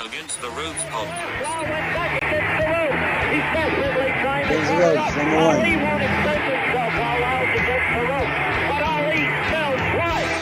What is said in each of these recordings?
Against the Ropes podcast. Wow, went back against the rope. He's desperately trying to There's turn ropes, it up. number one. Ali won't extend himself while Lyles against the rope. But Ali fell twice.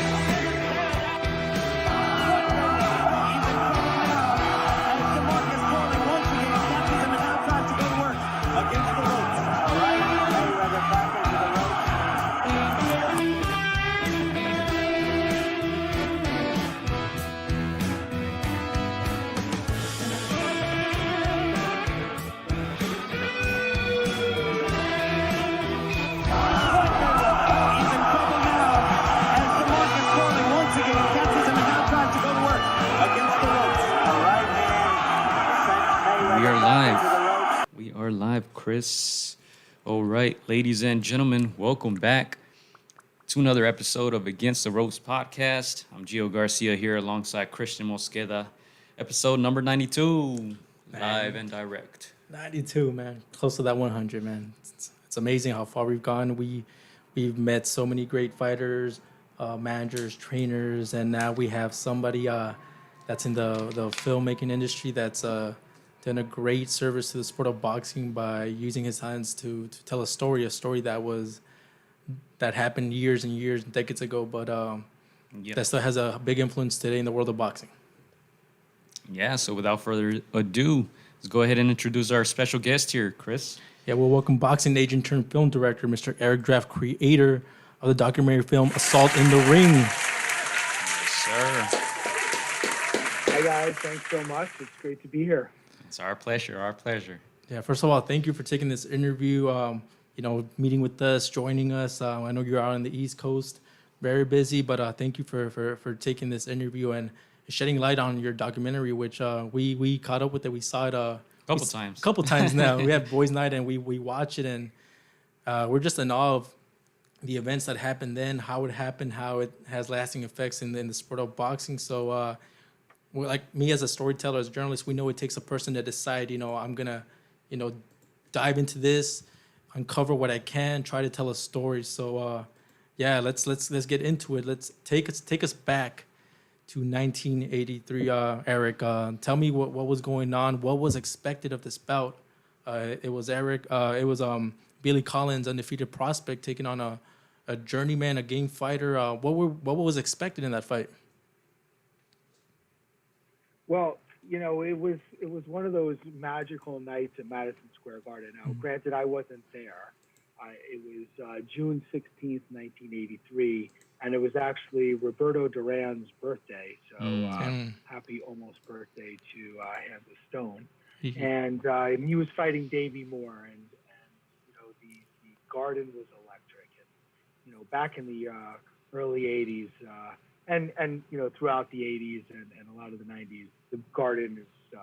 We are live, Chris. All right, ladies and gentlemen, welcome back to another episode of Against the Ropes podcast. I'm Gio Garcia here alongside Christian Mosqueda. Episode number 92, live and direct. 92, man. Close to that 100, man. It's amazing how far we've gone. We've met so many great fighters, managers, trainers, and now we have somebody that's in the filmmaking industry that's done a great service to the sport of boxing by using his hands to tell a story that happened years and years, decades ago, but that still has a big influence today in the world of boxing. Yeah, so without further ado, let's go ahead and introduce our special guest here, Chris. Yeah, we'll welcome boxing agent turned film director, Mr. Eric Drath, creator of the documentary film Assault in the Ring. Yes, sir. Hi, guys. Thanks so much. It's great to be here. It's our pleasure, our pleasure. Yeah, first of all, thank you for taking this interview, meeting with us, joining us. I know you're out on the East Coast, very busy, but thank you for taking this interview and shedding light on your documentary, which we caught up with it. We saw it a couple times now. We had boys' night and we watch it, and we're just in awe of the events that happened then, how it happened, how it has lasting effects in the sport of boxing. So like me as a storyteller, as a journalist, we know it takes a person to decide, I'm going to, dive into this, uncover what I can, try to tell a story. So, let's get into it. Let's take us back to 1983, Eric. Tell me what was going on, what was expected of this bout. It was Billy Collins, undefeated prospect, taking on a journeyman, a game fighter. What was expected in that fight? Well, it was one of those magical nights at Madison Square Garden. Now, granted, I wasn't there. It was June 16th, 1983, and it was actually Roberto Duran's birthday. So happy almost birthday to Hansa Stone. And he was fighting Davey Moore, and the Garden was electric. And back in the early 80s, and throughout the 80s and a lot of the 90s, the Garden is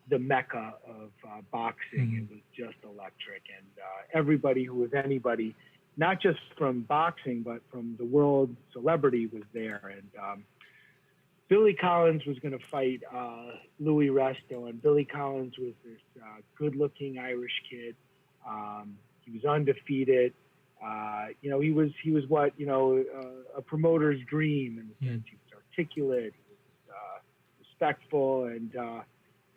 the mecca of boxing. It was just electric, and everybody who was anybody, not just from boxing but from the world celebrity, was there. And Billy Collins was going to fight Luis Resto, and Billy Collins was this good-looking Irish kid. He was undefeated. He was what a promoter's dream in the sense he was articulate, he was respectful, and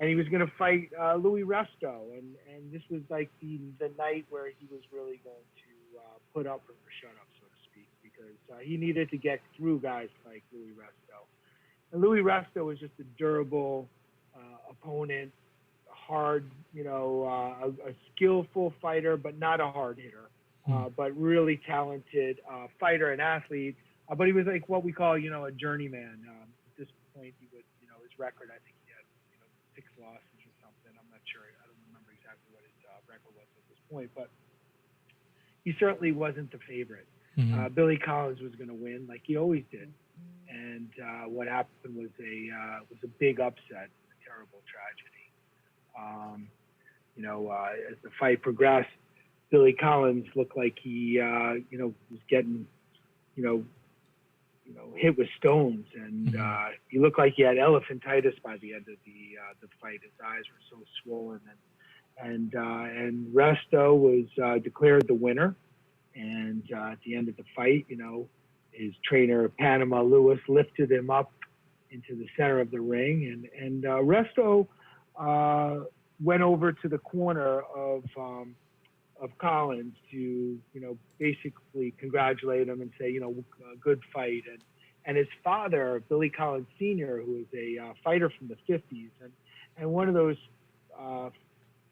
he was going to fight Luis Resto, and this was like the night where he was really going to put up or shut up, so to speak, because he needed to get through guys like Luis Resto. And Luis Resto was just a durable opponent, hard, a skillful fighter, but not a hard hitter. But really talented fighter and athlete. But he was like what we call, a journeyman. At this point, he would, his record, I think he had, 6 losses or something. I'm not sure. I don't remember exactly what his record was at this point. But he certainly wasn't the favorite. Billy Collins was going to win, like he always did. And what happened was a big upset, a terrible tragedy. As the fight progressed, Billy Collins looked like he, was getting, hit with stones, and he looked like he had elephantitis by the end of the fight. His eyes were so swollen, and Resto was declared the winner. And at the end of the fight, his trainer Panama Lewis lifted him up into the center of the ring. And Resto went over to the corner of Collins to, basically congratulate him and say, good fight. And his father, Billy Collins Sr., who was a fighter from the 50s, and one of those,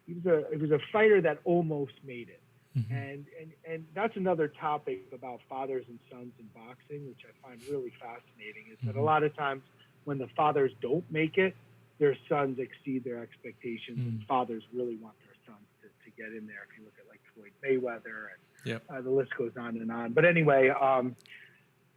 he was a fighter that almost made it. Mm-hmm. And that's another topic about fathers and sons in boxing, which I find really fascinating, is that a lot of times when the fathers don't make it, their sons exceed their expectations, and fathers really want their sons to get in there. If you look at like Floyd Mayweather, and the list goes on and on. But anyway,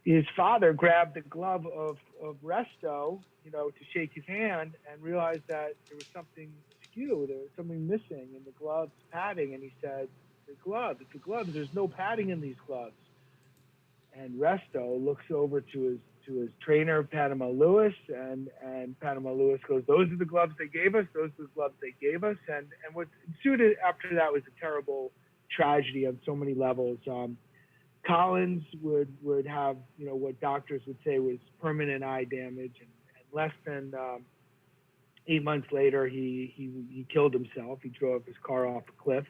his father grabbed the glove of Resto, to shake his hand, and realized that there was something askew, there was something missing in the glove's padding, and he said, the gloves, there's no padding in these gloves. And Resto looks over to his trainer, Panama Lewis, and Panama Lewis goes, those are the gloves they gave us, those are the gloves they gave us. And what ensued after that was a terrible tragedy on so many levels. Collins would have, what doctors would say was permanent eye damage, and less than 8 months later, he killed himself. He drove his car off a cliff.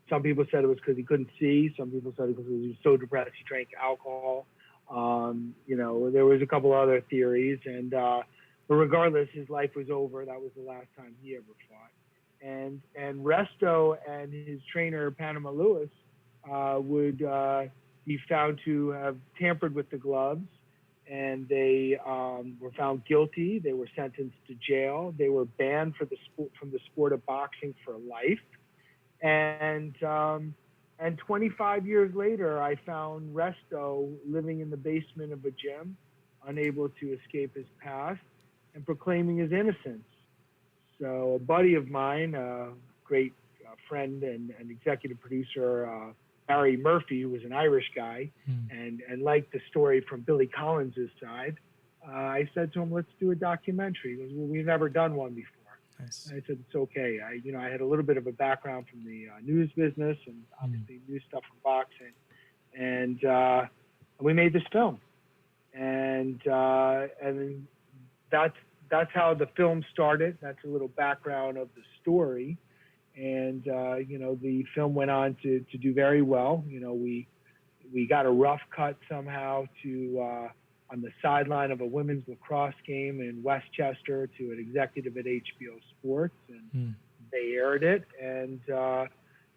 Some people said it was because he couldn't see. Some people said it was because he was so depressed he drank alcohol. There was a couple other theories, but regardless, his life was over. That was the last time he ever fought. And Resto and his trainer Panama Lewis would be found to have tampered with the gloves, and they were found guilty. They were sentenced to jail. They were banned from the sport of boxing for life. And 25 years later, I found Resto living in the basement of a gym, unable to escape his past, and proclaiming his innocence. So a buddy of mine, a great friend and executive producer, Barry Murphy, who was an Irish guy, and liked the story from Billy Collins' side, I said to him, let's do a documentary. He goes, well, we've never done one before. Nice. I said, it's okay. I had a little bit of a background from the news business and obviously news stuff from boxing. And we made this film. And that's how the film started. That's a little background of the story. And, the film went on to do very well. We got a rough cut somehow to on the sideline of a women's lacrosse game in Westchester to an executive at HBO Sports, and they aired it. And,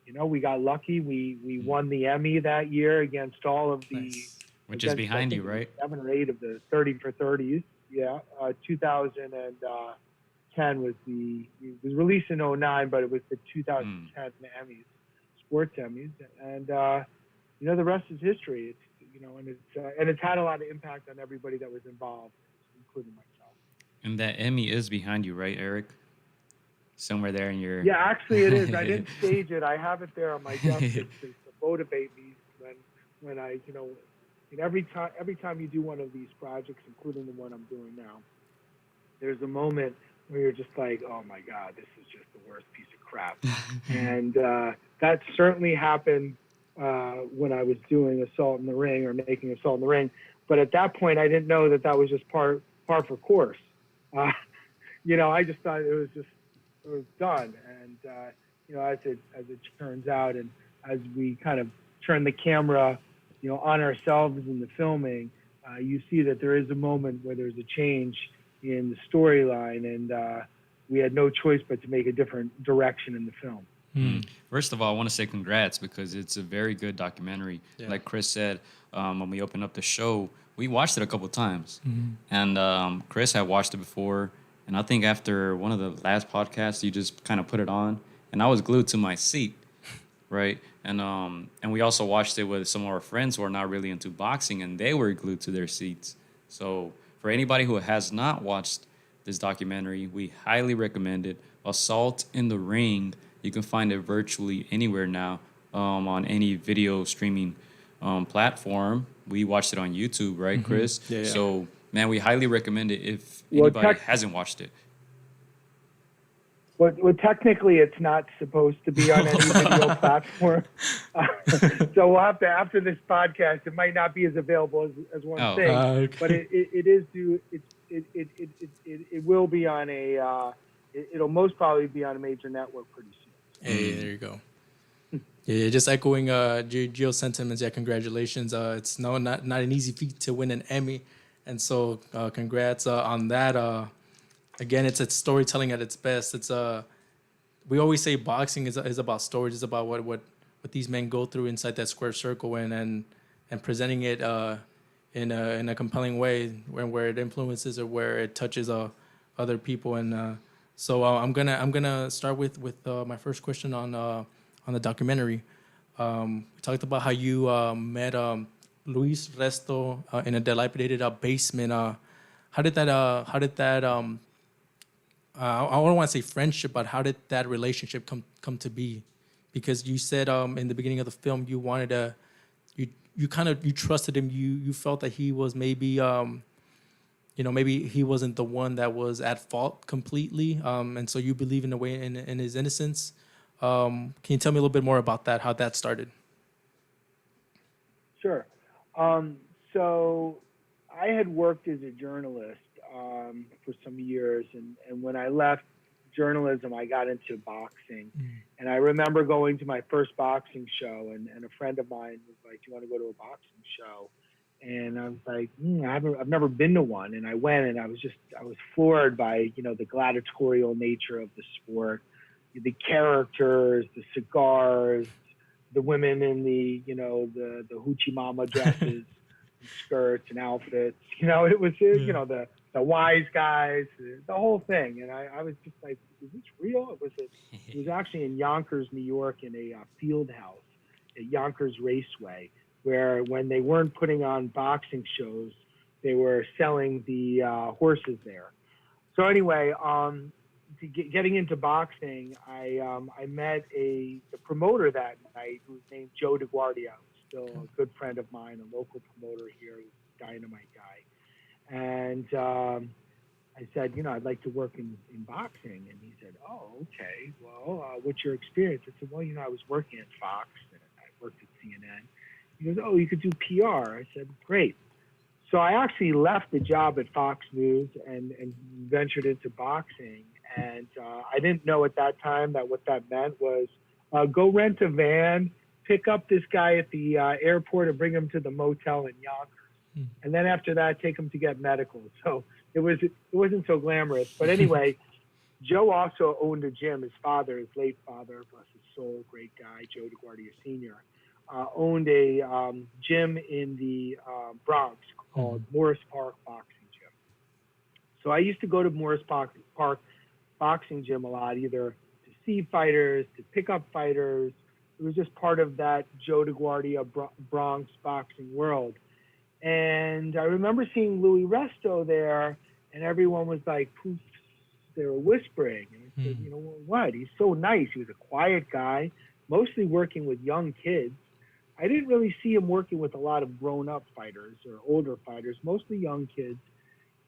we got lucky. We won the Emmy that year against all of the... Nice. Which is behind you, right? 7 or 8 of the 30 for 30s. Yeah. 2010 was it was released in 2009, but it was the 2010 Emmys, sports Emmys. And, the rest is history. And it's had a lot of impact on everybody that was involved, including myself. And that Emmy is behind you, right, Eric? Somewhere there in your... Yeah, actually it is. I didn't stage it. I have it there on my desk to motivate me when I, every time you do one of these projects, including the one I'm doing now, there's a moment where you're just like, oh my God, this is just the worst piece of crap. And that certainly happened when I was doing Assault in the Ring or making Assault in the Ring. But at that point, I didn't know that was just par for course. I just thought it was done. And, as it turns out, and as we kind of turn the camera, on ourselves in the filming, you see that there is a moment where there's a change in the storyline, and we had no choice but to make a different direction in the film. First of all, I want to say congrats because it's a very good documentary. Yeah. Like Chris said, when we opened up the show, we watched it a couple of times. And Chris had watched it before. And I think after one of the last podcasts, you just kind of put it on. And I was glued to my seat, right? And we also watched it with some of our friends who are not really into boxing, and they were glued to their seats. So for anybody who has not watched this documentary, we highly recommend it. Assault in the Ring. You can find it virtually anywhere now on any video streaming platform. We watched it on YouTube, right, Chris? Yeah. So, man, we highly recommend it if anybody hasn't watched it. Well, technically, it's not supposed to be on any video platform. So we'll have to, after this podcast, it might not be as available as one thing. Okay. But it is it will be on a. It'll most probably be on a major network pretty soon. Hey, there you go. Yeah, just echoing Gio's sentiments. Yeah, congratulations. It's not an easy feat to win an Emmy, and so congrats on that. Again, it's storytelling at its best. It's we always say boxing is about stories. It's about what these men go through inside that square circle, and presenting it in a compelling way, where it influences or where it touches other people. And so I'm gonna start with my first question on the documentary. We talked about how you met Luis Resto in a dilapidated basement. How did that I don't want to say friendship, but how did that relationship come to be? Because you said in the beginning of the film you wanted to, you trusted him. You felt that he was maybe maybe he wasn't the one that was at fault completely, and so you believe in a way in his innocence. Can you tell me a little bit more about that? How that started? Sure. So I had worked as a journalist for some years, and when I left journalism, I got into boxing. And I remember going to my first boxing show, and a friend of mine was like, "Do you want to go to a boxing show?" And I was like, I've never been to one. And I went, and I was floored by the gladiatorial nature of the sport, the characters, the cigars, the women in the hoochie mama dresses, and skirts and outfits. It was the wise guys, the whole thing. And I was just like, is this real? It was actually in Yonkers, New York, in a field house at Yonkers Raceway, where when they weren't putting on boxing shows, they were selling the horses there. So anyway, getting into boxing, I met the promoter that night, who was named Joe DeGuardia, still a good friend of mine, a local promoter here, dynamite guy. And I said, I'd like to work in boxing. And he said, "Oh, okay. Well, what's your experience?" I said, "Well, I was working at Fox, and I worked at CNN." He goes, "Oh, you could do PR." I said, "Great." So I actually left the job at Fox News and ventured into boxing. And I didn't know at that time that what that meant was go rent a van, pick up this guy at the airport and bring him to the motel in Yonkers. And then after that, take him to get medical. So it wasn't so glamorous. But anyway, Joe also owned a gym. His father, his late father, bless his soul, great guy, Joe DeGuardia Sr., owned a gym in the Bronx called Morris Park Boxing Gym. So I used to go to Morris Park Boxing Gym a lot, either to see fighters, to pick up fighters. It was just part of that Joe DeGuardia Bronx boxing world. And I remember seeing Luis Resto there, and everyone was like, poof, they were whispering. And I said, what? He's so nice. He was a quiet guy, mostly working with young kids. I didn't really see him working with a lot of grown-up fighters or older fighters, mostly young kids.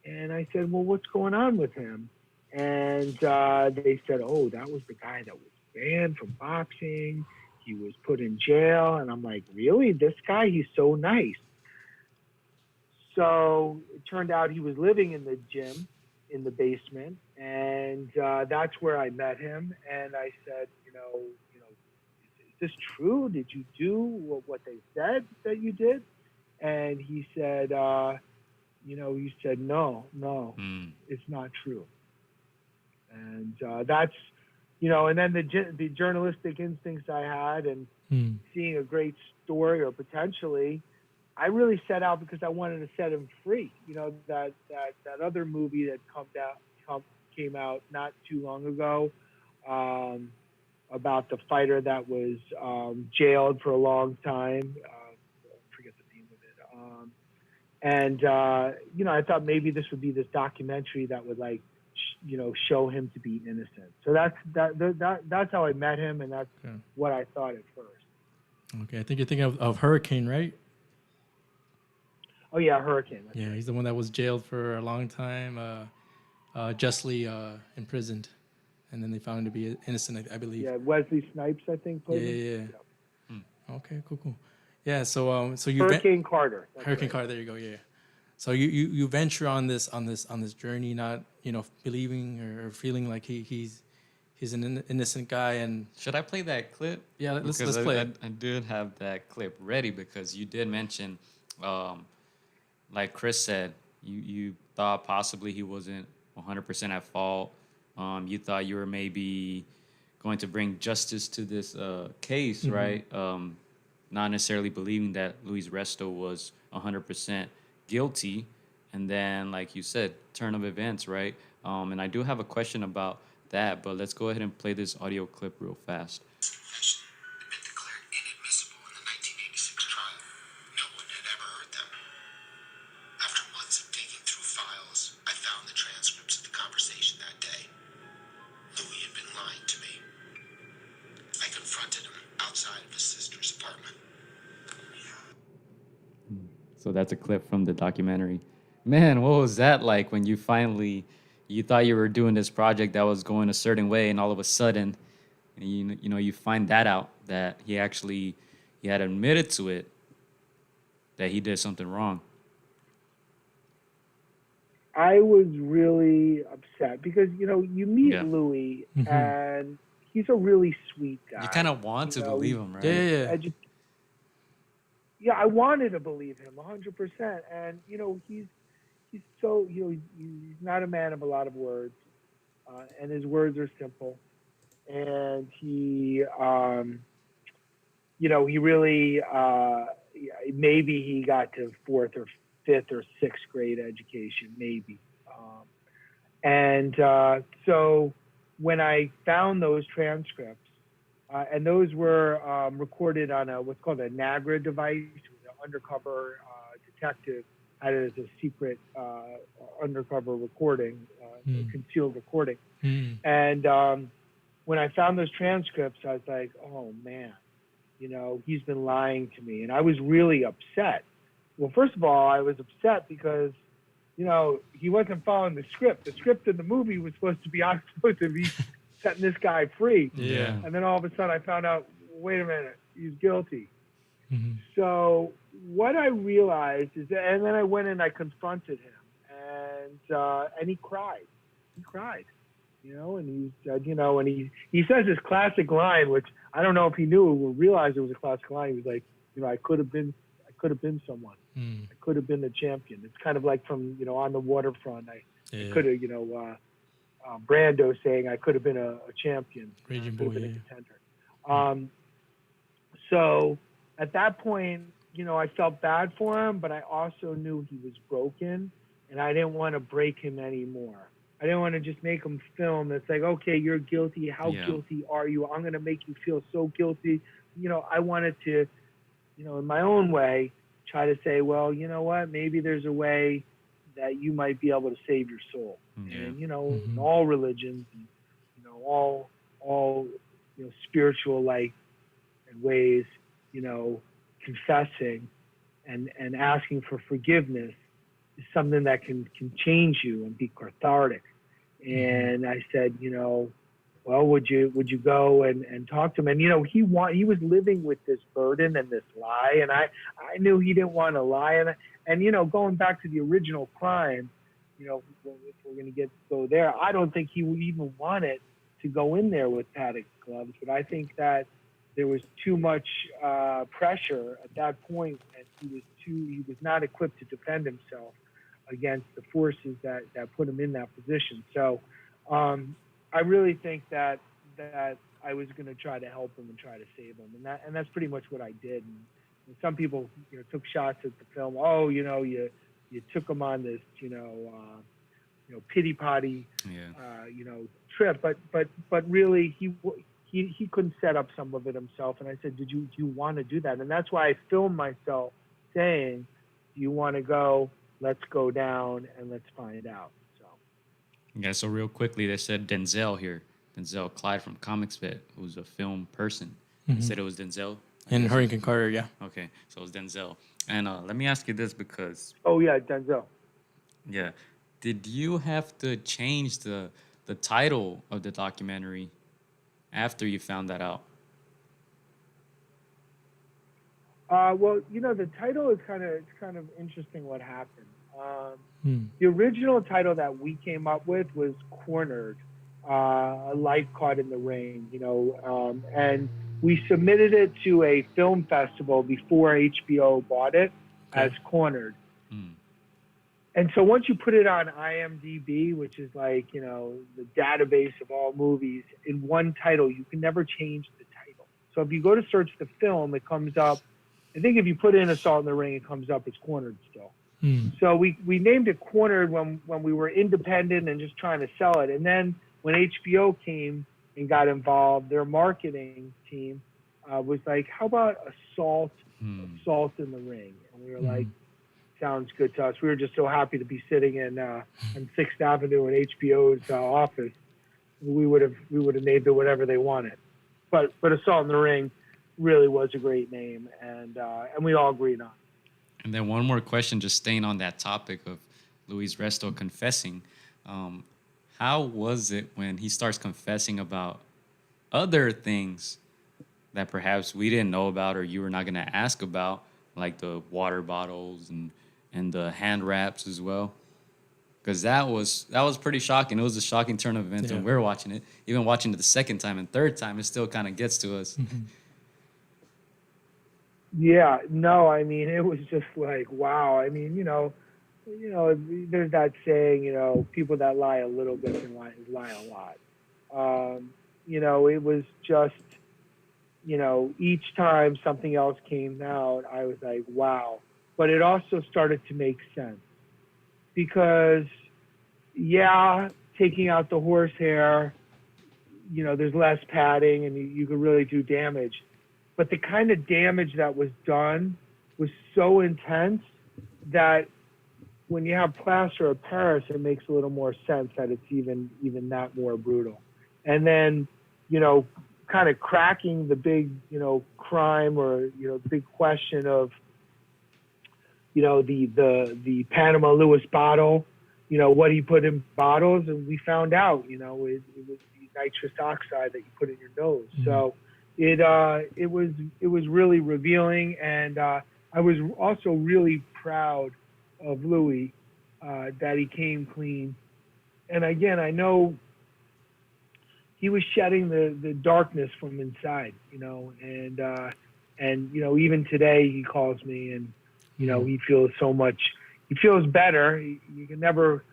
And I said, well, what's going on with him? And they said, oh, that was the guy that was banned from boxing. He was put in jail. And I'm like, really? This guy? He's so nice. So it turned out he was living in the gym in the basement. And that's where I met him. And I said, is this true? Did you do what they said that you did? And he said, he said, no, it's not true. And that's, and then the journalistic instincts I had and seeing a great story or potentially, I really set out because I wanted to set him free. That other movie that came out not too long ago, about the fighter that was jailed for a long time. I forget the name of it. I thought maybe this would be this documentary that would show him to be innocent. So that's how I met him, and that's what I thought at first. Okay, I think you're thinking of Hurricane, right? Oh yeah, Hurricane. That's right. He's the one that was jailed for a long time, justly imprisoned. And then they found him to be innocent, I believe. Yeah, Wesley Snipes, I think. Played him. Okay, cool. Yeah, so you Hurricane Carter. Hurricane Carter. There you go. Yeah. So you venture on this journey, not believing or feeling like he's an innocent guy. And Should I play that clip? yeah, let's Because play it. I did have that clip ready because you did mention, like Chris said, you thought possibly he wasn't 100% at fault. You thought you were maybe going to bring justice to this case, right? Not necessarily believing that Luis Resto was 100% guilty. And then, like you said, turn of events, right? And I do have a question about that, but let's go ahead and play this audio clip real fast. Confession had been declared inadmissible in the 1986 trial. No one had ever heard them. After months of digging through files, I found the transcripts of the conversation that day. Louis had been lying to me. I confronted him outside of his sister's apartment. So that's a clip from the documentary. Man, what was that like when you thought you were doing this project that was going a certain way, and all of a sudden, you find that out that he had admitted to it, that he did something wrong. I was really upset because you meet Yeah. Louis and he's a really sweet guy. You kind of want to believe him, right? Yeah. I wanted to believe him 100%, and he's so he's not a man of a lot of words, and his words are simple, and he he really maybe he got to 4th or 5th or 6th grade education, maybe, and so when I found those transcripts, and those were recorded on what's called a NAGRA device, an undercover detective had it as a secret undercover recording, concealed recording. And when I found those transcripts, I was like, oh man, he's been lying to me. And I was really upset. Well, first of all, I was upset because, he wasn't following the script. The script in the movie was supposed to be, I was supposed to be setting this guy free. Yeah. And then all of a sudden I found out, wait a minute, he's guilty. So what I realized is that, and then I went and I confronted him, and he cried. He cried, and he said, and he says this classic line, which I don't know if he knew or realized it was a classic line. He was like, I could have been someone. I could have been the champion. It's kind of like from, On the Waterfront. I could have, Brando saying I could have been a champion. Raging could have Bull, been yeah. a contender. So at that point, I felt bad for him, but I also knew he was broken, and I didn't want to break him anymore. I didn't want to just make him film. It's like, okay, you're guilty. How guilty are you? I'm going to make you feel so guilty. I wanted to, in my own way, try to say, well, you know what? Maybe there's a way that you might be able to save your soul. Yeah. And, in all religions, all spiritual like and ways, confessing and asking for forgiveness is something that can change you and be cathartic. And I said, well, would you go and talk to him? And he was living with this burden and this lie, and I knew he didn't want to lie. And going back to the original crime, if we're going to go there, I don't think he would even want it to go in there with padded gloves. But I think that there was too much pressure at that point, and he was not equipped to defend himself against the forces that put him in that position. So I really think that I was going to try to help him and try to save him, and that's pretty much what I did. And some people took shots at the film. Oh, you took him on this pity potty trip, but really he couldn't set up some of it himself. And I said, do you want to do that? And that's why I filmed myself saying, do you want to go? Let's go down and let's find out. Yeah, so real quickly, they said Denzel here. Denzel Clyde from ComicsVet, who's a film person. They said it was Denzel. And Hurricane Carter, yeah. Okay, so it's Denzel. And let me ask you this because... Oh, yeah, Denzel. Yeah. Did you have to change the title of the documentary after you found that out? Well, the title is kind of interesting what happened. The original title that we came up with was Cornered, a life caught in the ring, and we submitted it to a film festival before HBO bought it as Cornered. And so once you put it on IMDb, which is like, the database of all movies, in one title, you can never change the title. So if you go to search the film, it comes up. I think if you put in Assault in the Ring, it comes up as Cornered still. So we named it Cornered when we were independent and just trying to sell it. And then when HBO came and got involved, their marketing team was like, how about Assault in the Ring? And we were like, sounds good to us. We were just so happy to be sitting in on 6th Avenue in HBO's office. We would have named it whatever they wanted. But Assault in the Ring really was a great name, and we all agreed on it. And then one more question, just staying on that topic of Luis Resto confessing. How was it when he starts confessing about other things that perhaps we didn't know about or you were not going to ask about, like the water bottles and the hand wraps as well? Because that was pretty shocking. It was a shocking turn of events when we were watching it. Even watching it the second time and third time, it still kind of gets to us. Yeah, no, I mean, it was just like, wow. I mean, there's that saying, people that lie a little bit can lie a lot. It was just, each time something else came out, I was like, wow. But it also started to make sense because, taking out the horsehair, there's less padding and you could really do damage. But the kind of damage that was done was so intense that when you have plaster of Paris, it makes a little more sense that it's even that more brutal. And then, kind of cracking the big, crime or, the big question of, the Panama Lewis bottle, what he put in bottles. And we found out, it was the nitrous oxide that you put in your nose. So it was really revealing. And I was also really proud of Louis that he came clean. And again, I know he was shedding the darkness from inside, and even today he calls me and, he feels so much, he feels better. You can never,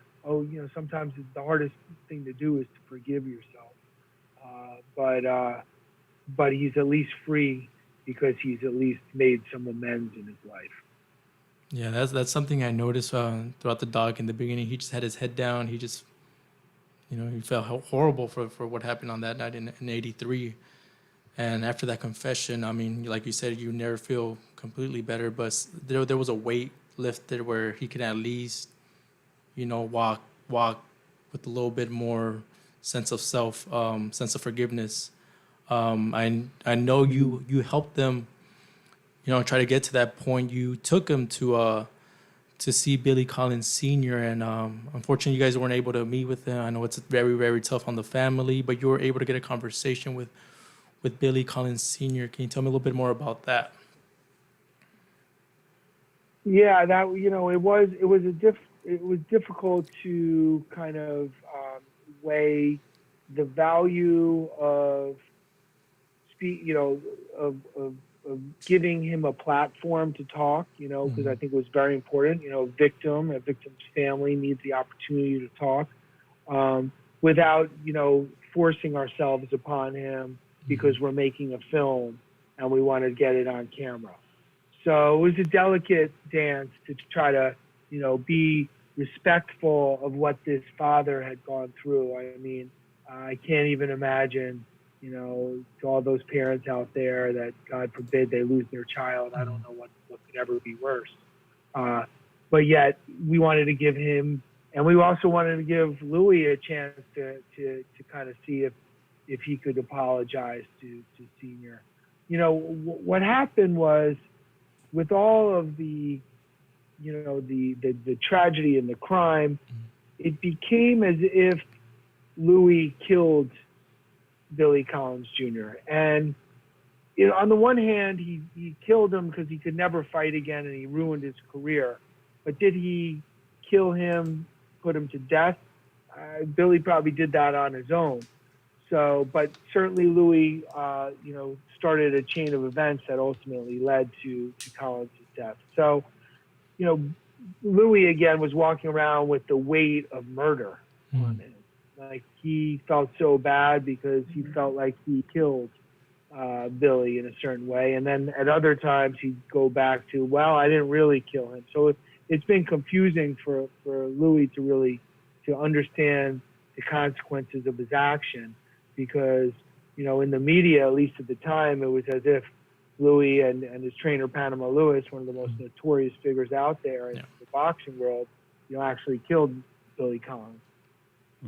sometimes it's the hardest thing to do is to forgive yourself. But he's at least free because he's at least made some amends in his life. Yeah, that's something I noticed throughout the doc in the beginning. He just had his head down. He just, he felt horrible for what happened on that night in 83. And after that confession, I mean, like you said, you never feel completely better, but there was a weight lifted where he could at least, walk with a little bit more sense of self, sense of forgiveness. I know you helped them, try to get to that point. You took him to see Billy Collins Sr. And unfortunately, you guys weren't able to meet with him. I know it's very, very tough on the family, but you were able to get a conversation with Billy Collins Sr. Can you tell me a little bit more about that? Yeah, that it was difficult to kind of weigh the value of of giving him a platform to talk, because I think it was very important. A victim's family needs the opportunity to talk without, forcing ourselves upon him because we're making a film and we want to get it on camera. So it was a delicate dance to try to, be respectful of what this father had gone through. I mean, I can't even imagine, to all those parents out there that, God forbid, they lose their child. I don't know what could ever be worse. But yet we wanted to give him, and we also wanted to give Louis a chance to kind of see if he could apologize to Senior. What happened was, with all of the, the tragedy and the crime, it became as if Louis killed Billy Collins Jr. And on the one hand, he killed him because he could never fight again and he ruined his career. But did he kill him, put him to death. Billy probably did that on his own. So, but certainly Louis, started a chain of events that ultimately led to Collins' death. So, Louis again was walking around with the weight of murder on him. Like he felt so bad because he felt like he killed Billy in a certain way, and then at other times he'd go back to, well, I didn't really kill him. So it's been confusing for Louis to understand the consequences of his action, because in the media, at least at the time, it was as if Louis and his trainer Panama Lewis, one of the most notorious figures out there in the boxing world, actually killed Billy Collins.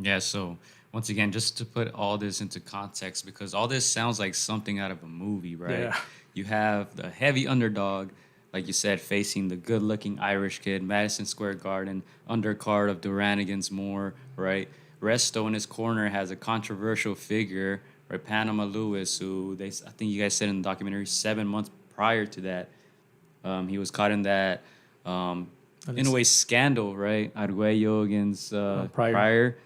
Yeah, so once again, just to put all this into context, because all this sounds like something out of a movie, right? Yeah. You have the heavy underdog, like you said, facing the good-looking Irish kid, Madison Square Garden, undercard of Duran against Moore, right? Resto in his corner has a controversial figure, right? Panama Lewis, who I think you guys said in the documentary 7 months prior to that, he was caught in that, in a way, scandal, right? Arguello against Pryor.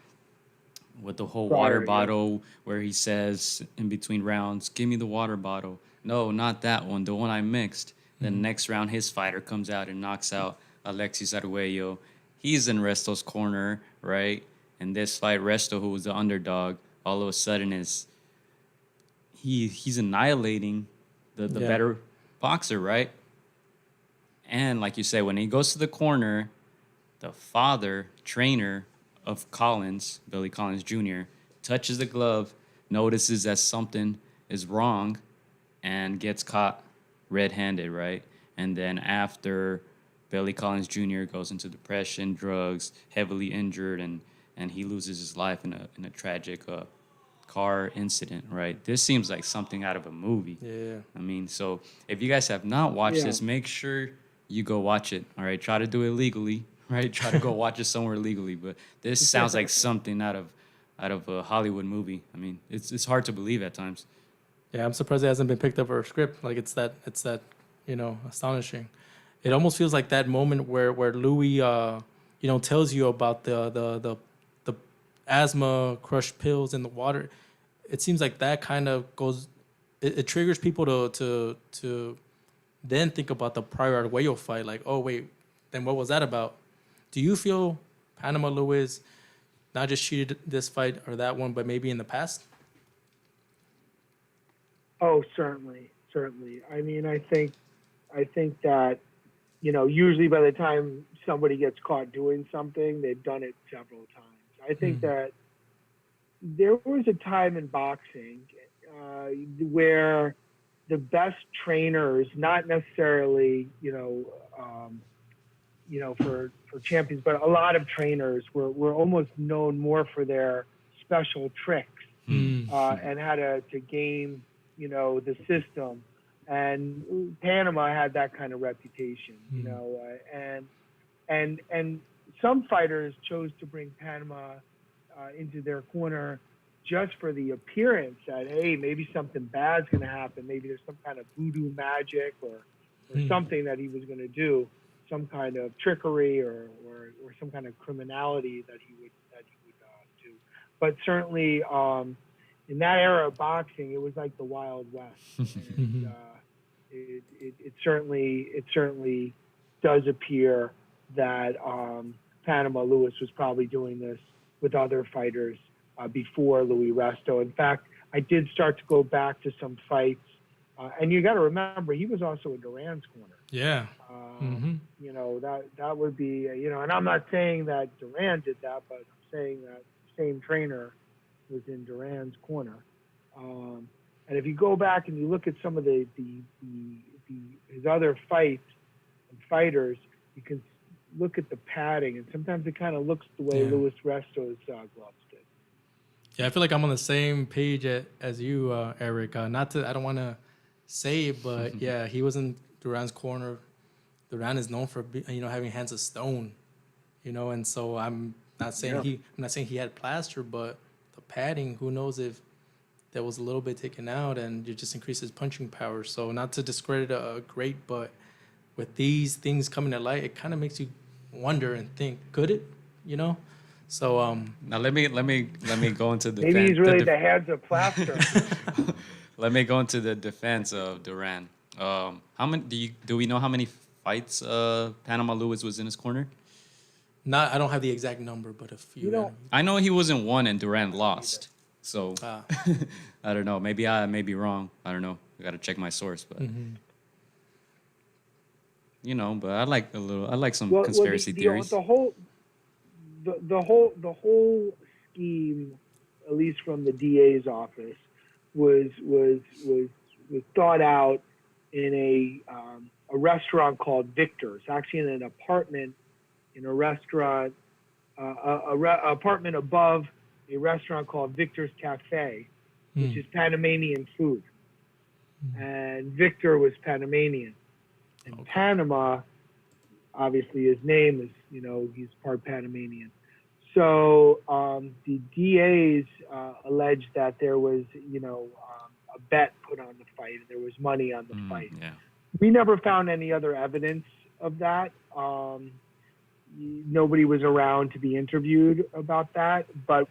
With the whole water bottle where he says in between rounds, give me the water bottle. No, not that one, the one I mixed. Then next round, his fighter comes out and knocks out Alexis Arguello. He's in Resto's corner, right? And this fight, Resto, who was the underdog, all of a sudden he's annihilating the better boxer, right? And like you said, when he goes to the corner, the trainer of Collins, Billy Collins Jr., touches the glove, notices that something is wrong, and gets caught red-handed, right? And then after, Billy Collins Jr. goes into depression, drugs, heavily injured, and he loses his life in a tragic car incident, right? This seems like something out of a movie. Yeah. I mean, so if you guys have not watched this, make sure you go watch it, all right? Try to do it legally. Right, try to go watch it somewhere legally, but this sounds like something out of a Hollywood movie. I mean, it's hard to believe at times. Yeah, I'm surprised it hasn't been picked up for a script. Like it's that astonishing. It almost feels like that moment where Louis tells you about the asthma crushed pills in the water. It seems like that kind of goes. It triggers people to then think about the prior Arguello fight. Like, oh wait, then what was that about? Do you feel Panama Lewis not just cheated this fight or that one, but maybe in the past? Oh, certainly. I mean, I think that, usually by the time somebody gets caught doing something, they've done it several times. I think that there was a time in boxing where the best trainers, not necessarily, for champions, but a lot of trainers were almost known more for their special tricks and how to game, the system. And Panama had that kind of reputation, and some fighters chose to bring Panama into their corner just for the appearance that, hey, maybe something bad's going to happen. Maybe there's some kind of voodoo magic or something that he was going to do. Some kind of trickery or some kind of criminality that he would do. But certainly in that era of boxing, it was like the Wild West. And, it certainly does appear that Panama Lewis was probably doing this with other fighters before Luis Resto. In fact, I did start to go back to some fights. And you got to remember, he was also in Duran's corner. Yeah. That would be, and I'm not saying that Duran did that, but I'm saying that the same trainer was in Duran's corner. And if you go back and you look at some of his other fights and fighters, you can look at the padding, and sometimes it kind of looks the way Luis Resto's gloves did. Yeah, I feel like I'm on the same page as you, Eric. I don't want to say it, but yeah, he was in Duran's corner. Duran is known for having hands of stone, and so I'm not saying he had plaster, but the padding, who knows if that was a little bit taken out and it just increases punching power. So not to discredit a great, but with these things coming to light, it kind of makes you wonder and think, could it? You know. So Now let me go into the Maybe he's really the hands of plaster. Let me go into the defense of Duran. How many do we know how many fights Panama Lewis was in his corner? I don't have the exact number, but a few. You know, I know he wasn't one and Duran lost. So Ah. I don't know. Maybe I may be wrong. I don't know. I got to check my source, but you know. But I like some conspiracy theories. The whole scheme, at least from the DA's office, was thought out in a restaurant called Victor's, actually in an apartment in a restaurant, apartment above a restaurant called Victor's Cafe, which is Panamanian food. And Victor was Panamanian. And Panama, obviously his name is, he's part Panamanian. So the DAs alleged that there was, a bet put on the fight, and there was money on the fight. Yeah. We never found any other evidence of that. Nobody was around to be interviewed about that, but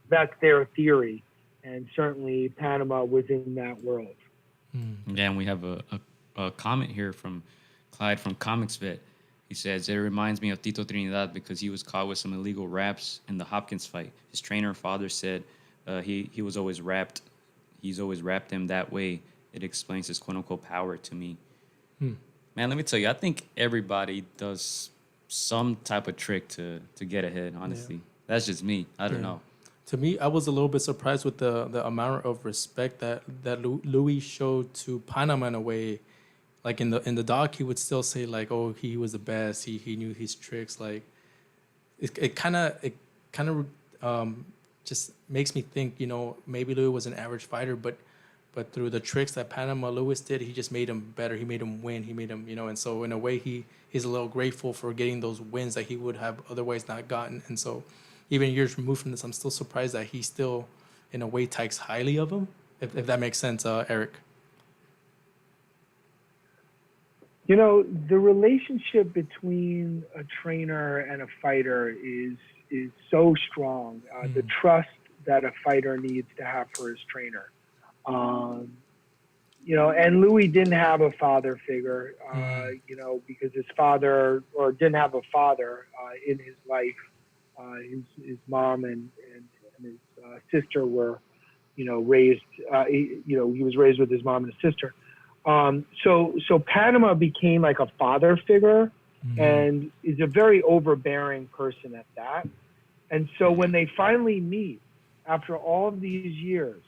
that's their theory. And certainly Panama was in that world. Yeah, and we have a comment here from Clyde from Comics Vet. He says, it reminds me of Tito Trinidad because he was caught with some illegal raps in the Hopkins fight. His trainer father said he was always rapped. He's always rapped him that way. It explains his quote-unquote power to me. Man, let me tell you, I think everybody does some type of trick to get ahead, honestly. Yeah. That's just me. I don't know. To me, I was a little bit surprised with the amount of respect that Luis showed to Panama in a way. Like in the doc, he would still say like, "Oh, he was the best. He knew his tricks." Like, it kind of just makes me think, maybe Luis was an average fighter, but through the tricks that Panama Lewis did, he just made him better. He made him win. He made him, and so in a way, he's a little grateful for getting those wins that he would have otherwise not gotten. And so, even years removed from this, I'm still surprised that he still, in a way, takes highly of him. If that makes sense, Eric. The relationship between a trainer and a fighter is so strong. The trust that a fighter needs to have for his trainer. And Louis didn't have a father figure, because his father, or didn't have a father in his life. His mom and his sister were, raised, he was raised with his mom and his sister. So Panama became like a father figure and is a very overbearing person at that. And so when they finally meet after all of these years,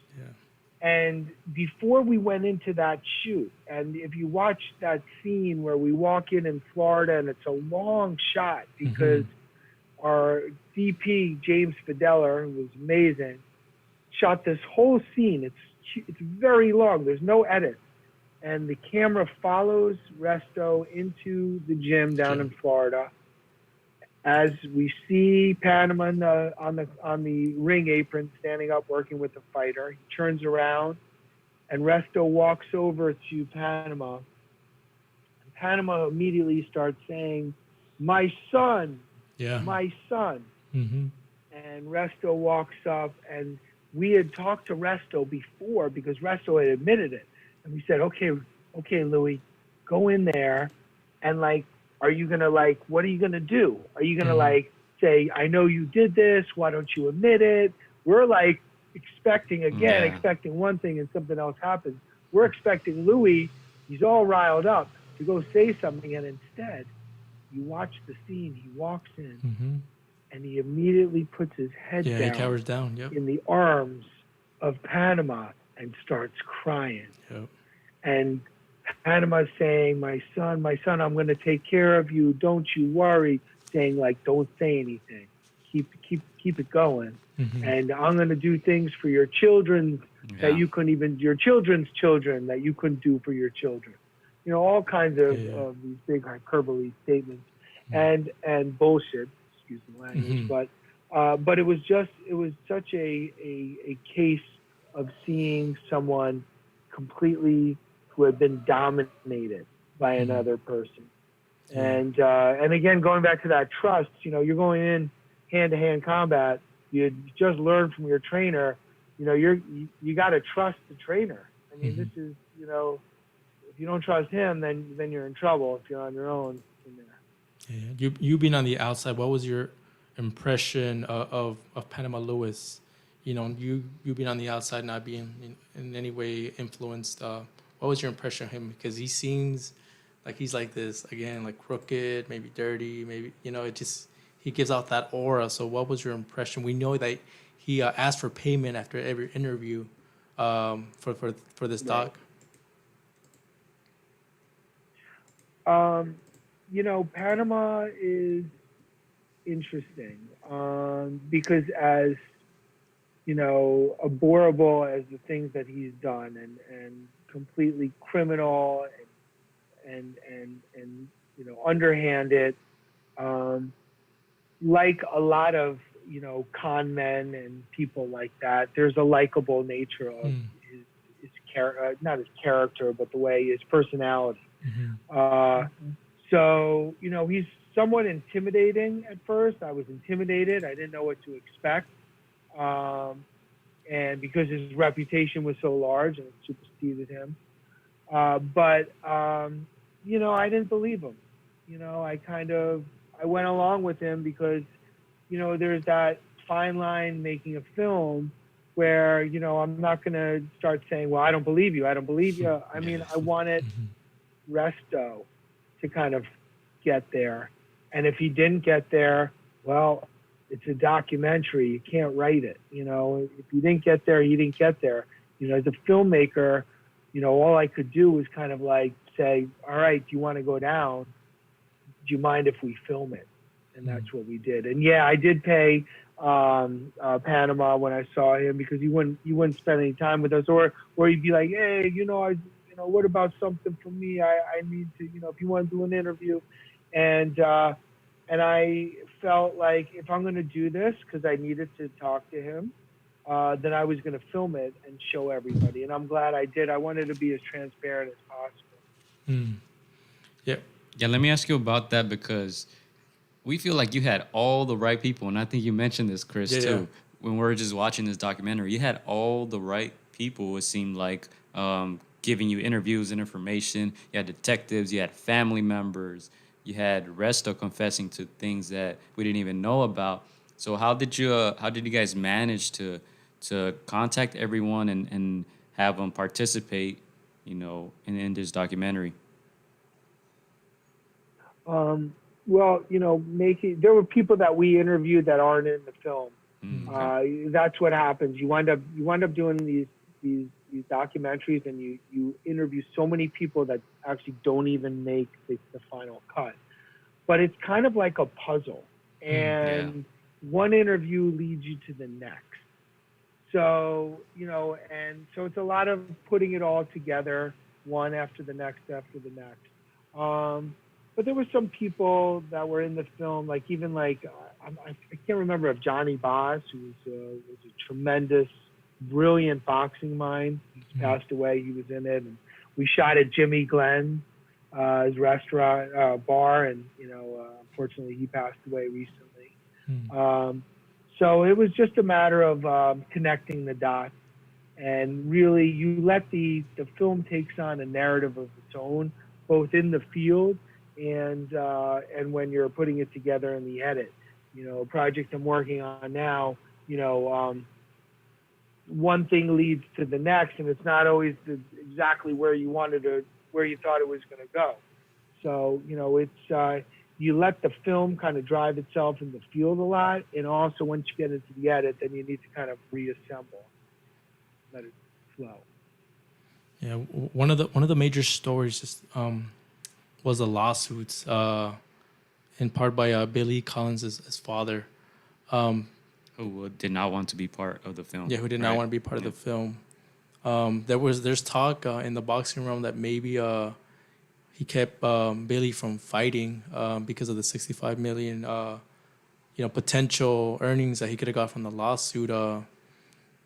and before we went into that shoot, and if you watch that scene where we walk in Florida, and it's a long shot because our DP, James Fideler, who was amazing, shot this whole scene. It's very long. There's no edit. And the camera follows Resto into the gym down in Florida. As we see Panama on the ring apron, standing up, working with the fighter, he turns around, and Resto walks over to Panama. And Panama immediately starts saying, "My son, my son." And Resto walks up, and we had talked to Resto before because Resto had admitted it. And we said, okay, Louis, go in there and are you going to what are you going to do? Are you going to say, I know you did this. Why don't you admit it? We're expecting one thing and something else happens. We're expecting Louis, he's all riled up to go say something. And instead you watch the scene, he walks in and he immediately puts his head down. He cowers down. Yep. In the arms of Panama and starts crying. Yep. And Panama's saying, my son, I'm going to take care of you. Don't you worry. Saying don't say anything. Keep it going. And I'm going to do things for your children that you couldn't even, your children's children that you couldn't do for your children. All kinds of these big hyperbole statements and bullshit, excuse the language. But it was such a case of seeing someone completely who had been dominated by another person. And again, going back to that trust, you're going in hand-to-hand combat. You just learned from your trainer, you got to trust the trainer. I mean, this is, if you don't trust him, then you're in trouble if you're on your own in there. Yeah. You being on the outside, what was your impression of Panama Lewis? You being on the outside, not being in any way influenced. What was your impression of him? Because he seems like he's like this, again, like crooked, maybe dirty, maybe, he gives out that aura. So what was your impression? We know that he asked for payment after every interview for this doc. Panama is interesting because as, abhorrible as the things that he's done and completely criminal and underhanded, like a lot of, con men and people like that, there's a likable nature of his character, not his character, but the way his personality. So, he's somewhat intimidating at first. I was intimidated. I didn't know what to expect. And because his reputation was so large and it superseded him. But I didn't believe him. I went along with him because, there's that fine line making a film where, I'm not going to start saying, well, I don't believe you. I don't believe you. I mean, I wanted Resto to kind of get there. And if he didn't get there, well, it's a documentary. You can't write it. If you didn't get there, you didn't get there. As a filmmaker, all I could do was kind of like say, all right, do you want to go down? Do you mind if we film it? And that's what we did. And yeah, I did pay Panama when I saw him because he wouldn't spend any time with us, or he'd be like, hey, what about something for me? I need to, if you want to do an interview, and I felt like if I'm going to do this, because I needed to talk to him, then I was going to film it and show everybody. And I'm glad I did. I wanted to be as transparent as possible. Yeah. Let me ask you about that because we feel like you had all the right people, and I think you mentioned this, Chris, too. Yeah. When we were just watching this documentary, you had all the right people. It seemed like giving you interviews and information. You had detectives. You had family members. You had Resto confessing to things that we didn't even know about. So how did you guys manage to contact everyone and have them participate, in this documentary? Well, there were people that we interviewed that aren't in the film. That's what happens. You wind up doing these documentaries, and you interview so many people that actually don't even make the final cut. But it's kind of like a puzzle, and one interview leads you to the next. So, and so it's a lot of putting it all together, one after the next after the next. But there were some people that were in the film, I can't remember if Johnny Boss, who was a tremendous, brilliant boxing mind. He's passed away. He was in it. And we shot at Jimmy Glenn's restaurant, bar, and, unfortunately he passed away recently. So it was just a matter of connecting the dots. And really, you let the film takes on a narrative of its own, both in the field and when you're putting it together in the edit. A project I'm working on now, one thing leads to the next, and it's not always exactly where you thought it was going to go. So, it's you let the film kind of drive itself in the field a lot, and also once you get into the edit, then you need to kind of reassemble, let it flow. Yeah, one of the major stories was the lawsuits, in part by Billy Collins' father, who did not want to be part of the film. Yeah, who did not want to be part of the film. There's talk in the boxing realm that maybe he kept Billy from fighting because of the $65 million potential earnings that he could have got from the lawsuit. Do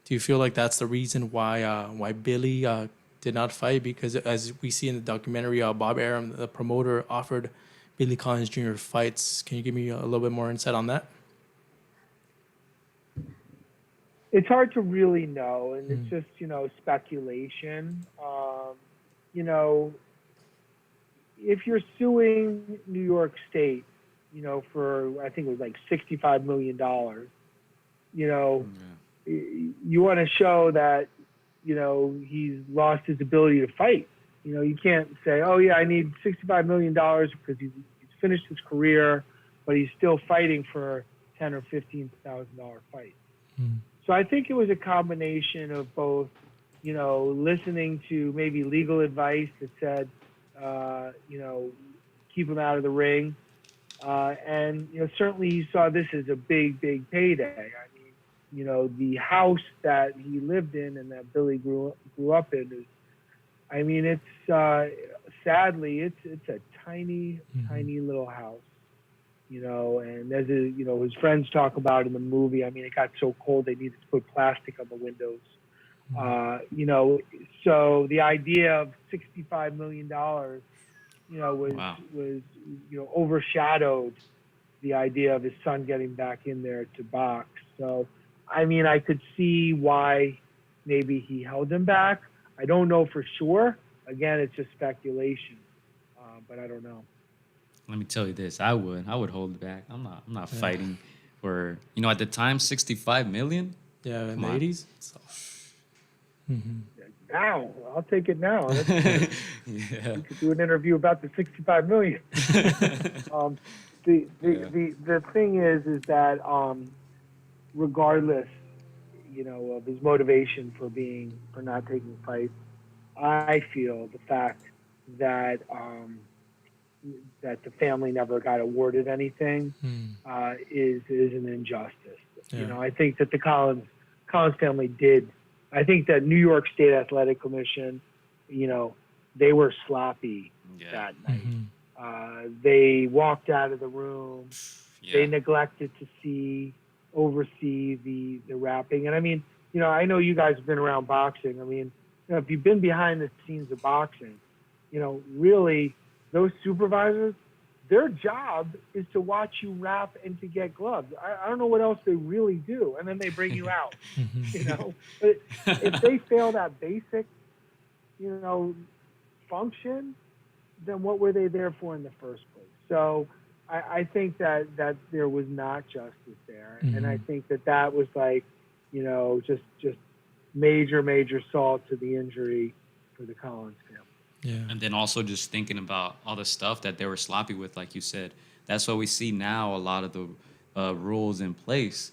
you feel like that's the reason why Billy did not fight? Because as we see in the documentary, Bob Arum, the promoter, offered Billy Collins Jr. fights. Can you give me a little bit more insight on that? It's hard to really know, and it's just, speculation. If you're suing New York State, for, I think it was like $65 million, you want to show that, he's lost his ability to fight. You can't say, oh, yeah, I need $65 million because he's finished his career, but he's still fighting for $10,000 or $15,000 fight. So I think it was a combination of both, listening to maybe legal advice that said, keep him out of the ring. And, certainly he saw this as a big, big payday. I mean, the house that he lived in and that Billy grew up in is, it's sadly, it's a tiny, tiny little house, and as his friends talk about in the movie, it got so cold they needed to put plastic on the windows. So the idea of $65 million, was overshadowed the idea of his son getting back in there to box. So, I could see why maybe he held him back. I don't know for sure. Again, it's just speculation, but I don't know. Let me tell you this: I would hold it back. I'm not fighting for at the time $65 million. Yeah, in the 80s. So. Now, I'll take it now. Yeah. We could do an interview about the $65 million. The thing is that regardless, of his motivation for not taking fights, I feel the fact that that the family never got awarded anything is an injustice. Yeah. I think that the Collins family did. I think that New York State Athletic Commission, they were sloppy that night. They walked out of the room. Yeah. They neglected to oversee the wrapping. And I know you guys have been around boxing. If you've been behind the scenes of boxing, really those supervisors, their job is to watch you wrap and to get gloves. I don't know what else they really do. And then they bring you out, But if they fail that basic, function, then what were they there for in the first place? So I think that there was not justice there. And I think that was like, just major salt to the injury for the Collins family. Yeah. And then also just thinking about all the stuff that they were sloppy with, like you said. That's what we see now, a lot of the rules in place,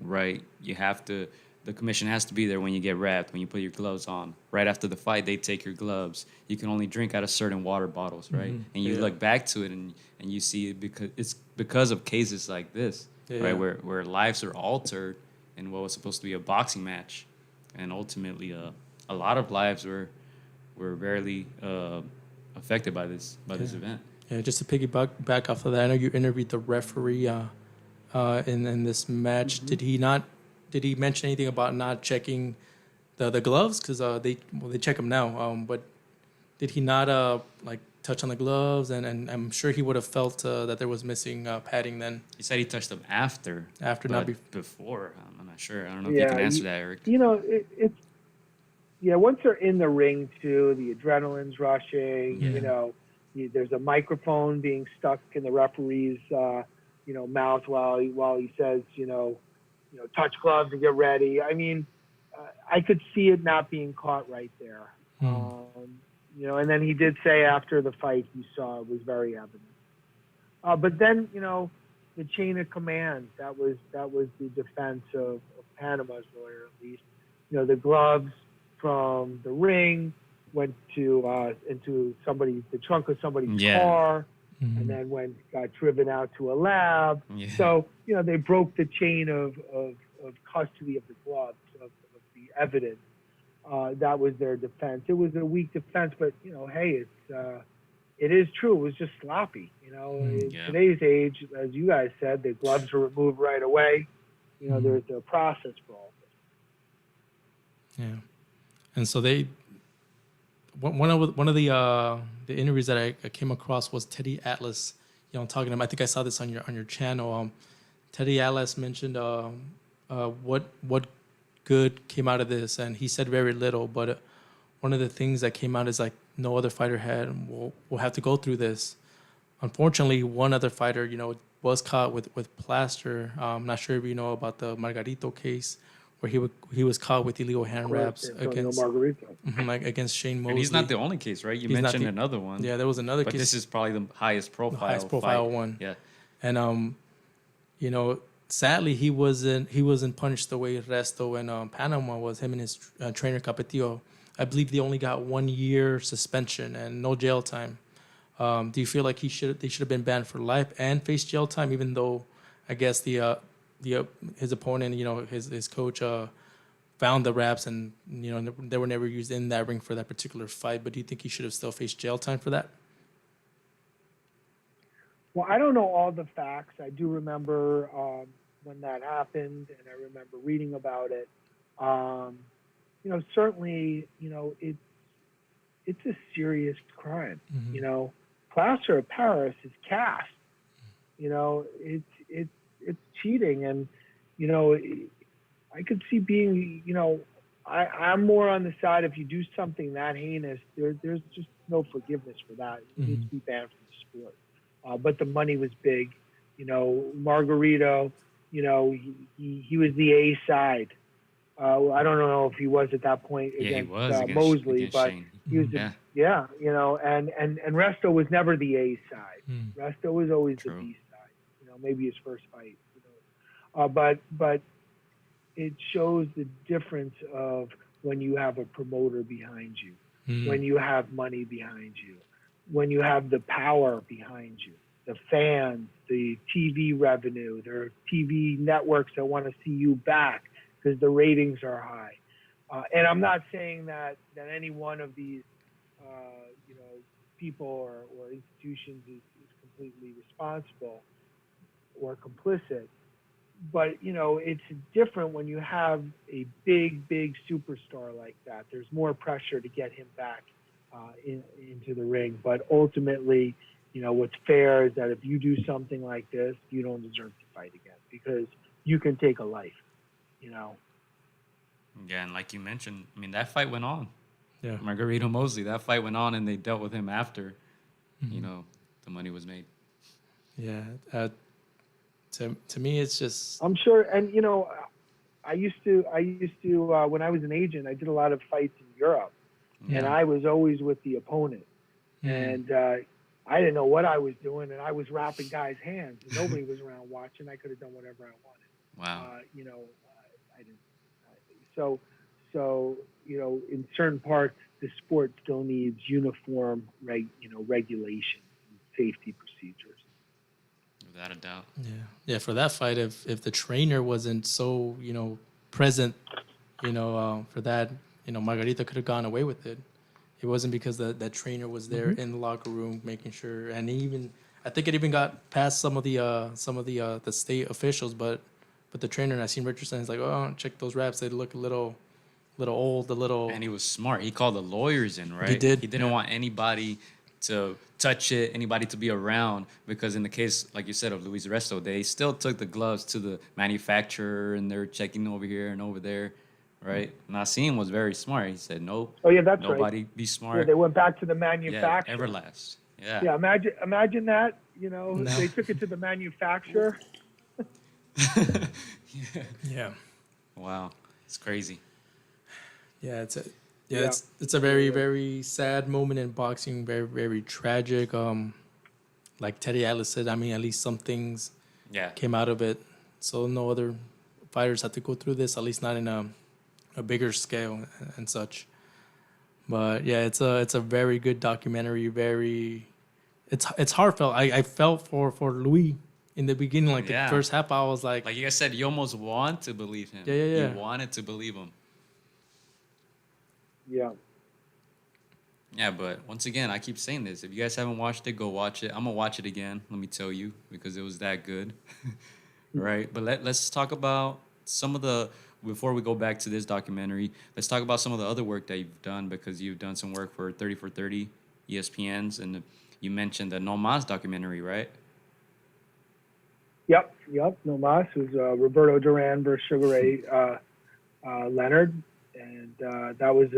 right? The commission has to be there when you get wrapped, when you put your gloves on. Right after the fight, they take your gloves. You can only drink out of certain water bottles, right? And you look back to it and you see it because of cases like this, right? Where lives are altered in what was supposed to be a boxing match. And ultimately, a lot of lives were barely affected by this event. Yeah, just to piggyback off of that, I know you interviewed the referee in this match. Did he mention anything about not checking the gloves? Because they check them now. But did he not touch on the gloves? And I'm sure he would have felt that there was missing padding then. He said he touched them after, not before. I'm not sure. I don't know if you can answer that, Eric. It's once they're in the ring too, the adrenaline's rushing. There's a microphone being stuck in the referee's mouth while he says touch gloves and get ready. I could see it not being caught right there. And then he did say after the fight he saw it was very evident. But then the chain of command, that was the defense of Panama's lawyer, at least. The gloves from the ring went to into the trunk of somebody's car, and then got driven out to a lab. Yeah. So they broke the chain of custody of the gloves, of the evidence. That was their defense. It was a weak defense, but hey, it is true. It was just sloppy. In today's age, as you guys said, the gloves are removed right away. There's a process for all this. Yeah. And so one of the interviews that I came across was Teddy Atlas. talking about, I think I saw this on your channel. Teddy Atlas mentioned what good came out of this, and he said very little. But one of the things that came out is like no other fighter will have to go through this. Unfortunately, one other fighter, was caught with plaster. I'm not sure if you know about the Margarito case, where he was caught with illegal hand wraps against against Shane Mosley. And he's not the only case, right? You mentioned another one. Yeah, there was another case. But this is probably the highest profile one. Yeah. And sadly he wasn't punished the way Resto in Panama was. Him and his trainer Capetillo. I believe they only got 1 year suspension and no jail time. Do you feel like they should have been banned for life and face jail time, even though I guess his opponent, his coach found the wraps and they were never used in that ring for that particular fight? But do you think he should have still faced jail time for that? Well, I don't know all the facts. I do remember when that happened, and I remember reading about it. Certainly, it's a serious crime. Mm-hmm. Plaster of Paris is cast. It's cheating, and I could see being, I'm more on the side, if you do something that heinous, there's just no forgiveness for that. It needs to be banned from the sport. But the money was big. Margarito, he was the A side. I don't know if he was at that point against Mosley, but Shane. He was and Resto was never the A side. Resto was always the B side. Maybe his first fight. But it shows the difference of when you have a promoter behind you, when you have money behind you, when you have the power behind you, the fans, the TV revenue, there are TV networks that want to see you back because the ratings are high. And I'm not saying that any one of these, people or institutions is completely responsible or complicit. But, it's different when you have a big superstar like that. There's more pressure to get him back into the ring. But ultimately, what's fair is that if you do something like this, you don't deserve to fight again because you can take a life, Yeah, and like you mentioned, that fight went on. Yeah. Margarito Mosley, that fight went on, and they dealt with him after, the money was made. Yeah. To me, it's just. I'm sure, and I used to when I was an agent, I did a lot of fights in Europe, and I was always with the opponent, and I didn't know what I was doing, and I was wrapping guys' hands, and nobody was around watching. I could have done whatever I wanted. Wow. I didn't. So in certain parts, the sport still needs uniform, regulations and safety procedures. Without a doubt. Yeah. For that fight, if the trainer wasn't so present, for that, Margarita could have gone away with it. It wasn't because that trainer was there in the locker room making sure, and I think it even got past some of the state officials, but the trainer, and I seen Richardson, is like, oh, check those wraps. They look a little old, And he was smart. He called the lawyers in, right? He did. He didn't want anybody to touch it, anybody to be around, because in the case, like you said, of Luis Resto, they still took the gloves to the manufacturer, and they're checking over here and over there, right? Nassim was very smart. He said, nope. Oh, yeah, that's nobody right. Be smart. Yeah, they went back to the manufacturer. Yeah, Everlast. Yeah. Yeah, imagine that, they took it to the manufacturer. Yeah. Wow. It's crazy. Yeah, it's a very, very sad moment in boxing, very, very tragic. Like Teddy Atlas said, at least some things came out of it. So no other fighters have to go through this, at least not in a bigger scale and such. But yeah, it's a very good documentary. It's heartfelt. I felt for Luis in the beginning, the first half. I was like you guys said, you almost want to believe him. Yeah. You wanted to believe him. Yeah. Yeah, but once again, I keep saying this. If you guys haven't watched it, go watch it. I'm going to watch it again, let me tell you, because it was that good. Right? But let's talk about some of the, before we go back to this documentary, let's talk about some of the other work that you've done, because you've done some work for 30 for 30, ESPN's, and you mentioned the No Mas documentary, right? Yep. No Mas. It was Roberto Duran versus Sugar Ray Leonard, and that was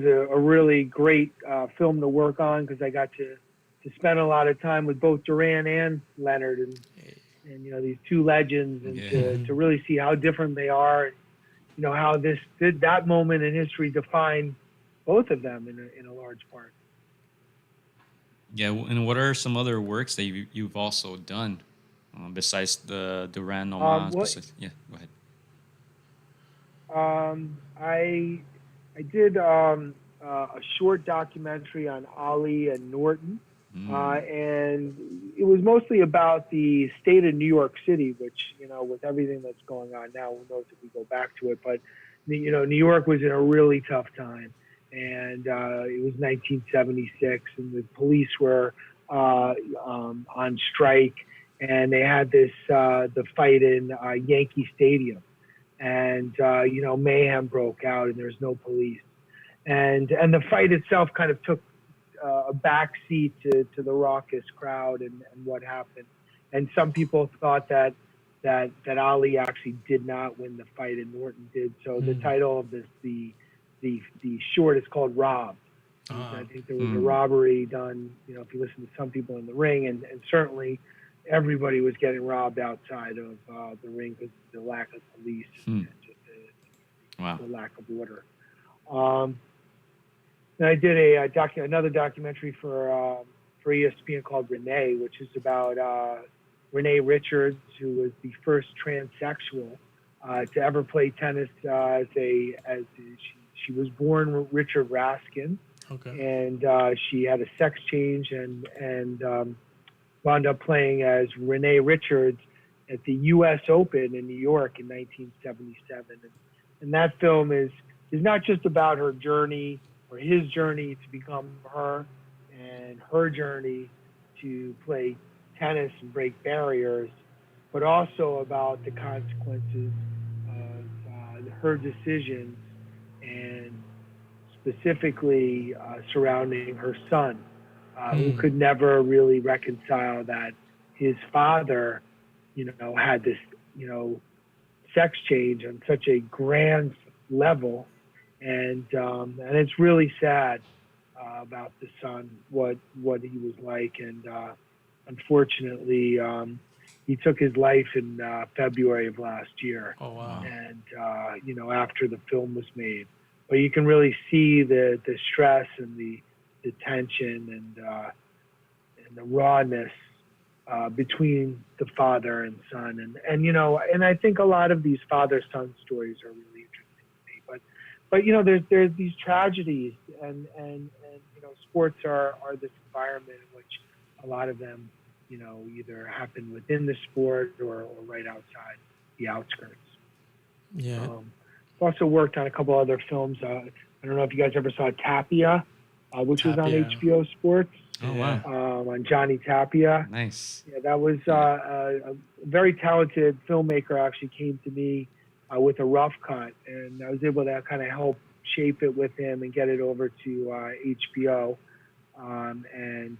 a really great film to work on because I got to spend a lot of time with both Duran and Leonard, and these two legends, and to really see how different they are, and how that moment in history defined both of them in a large part. Yeah, and what are some other works that you've also done besides the Duran No Mas? Yeah, go ahead. I did a short documentary on Ali and Norton, and it was mostly about the state of New York City, which, with everything that's going on now, who knows if we go back to it, but, New York was in a really tough time, and it was 1976, and the police were on strike, and they had the fight in Yankee Stadium. And, mayhem broke out and there's no police. And the fight itself kind of took a backseat to the raucous crowd and what happened. And some people thought that Ali actually did not win the fight and Norton did. So the title of the short is called Robbed. I think there was a robbery done, if you listen to some people in the ring, and certainly everybody was getting robbed outside of the ring because of the lack of police and just the lack of order. And I did another documentary for ESPN called Renee, which is about Renee Richards, who was the first transsexual to ever play tennis. She was born Richard Raskin, and she had a sex change and wound up playing as Renee Richards at the U.S. Open in New York in 1977. And that film is not just about her journey or his journey to become her and her journey to play tennis and break barriers, but also about the consequences of her decisions and specifically surrounding her son. Who could never really reconcile that his father, had this, sex change on such a grand level, and it's really sad about the son, what he was like, and unfortunately, he took his life in February of last year. Oh wow! And after the film was made, but you can really see the stress and the tension and the rawness between the father and son, and I think a lot of these father-son stories are really interesting to me. But there's these tragedies, and sports are this environment in which a lot of them either happen within the sport or right outside the outskirts. Yeah. I've also worked on a couple other films. I don't know if you guys ever saw Tapia. Which was on HBO Sports. Oh, wow. On Johnny Tapia. Nice. Yeah, that was a very talented filmmaker actually came to me with a rough cut, and I was able to kind of help shape it with him and get it over to HBO, and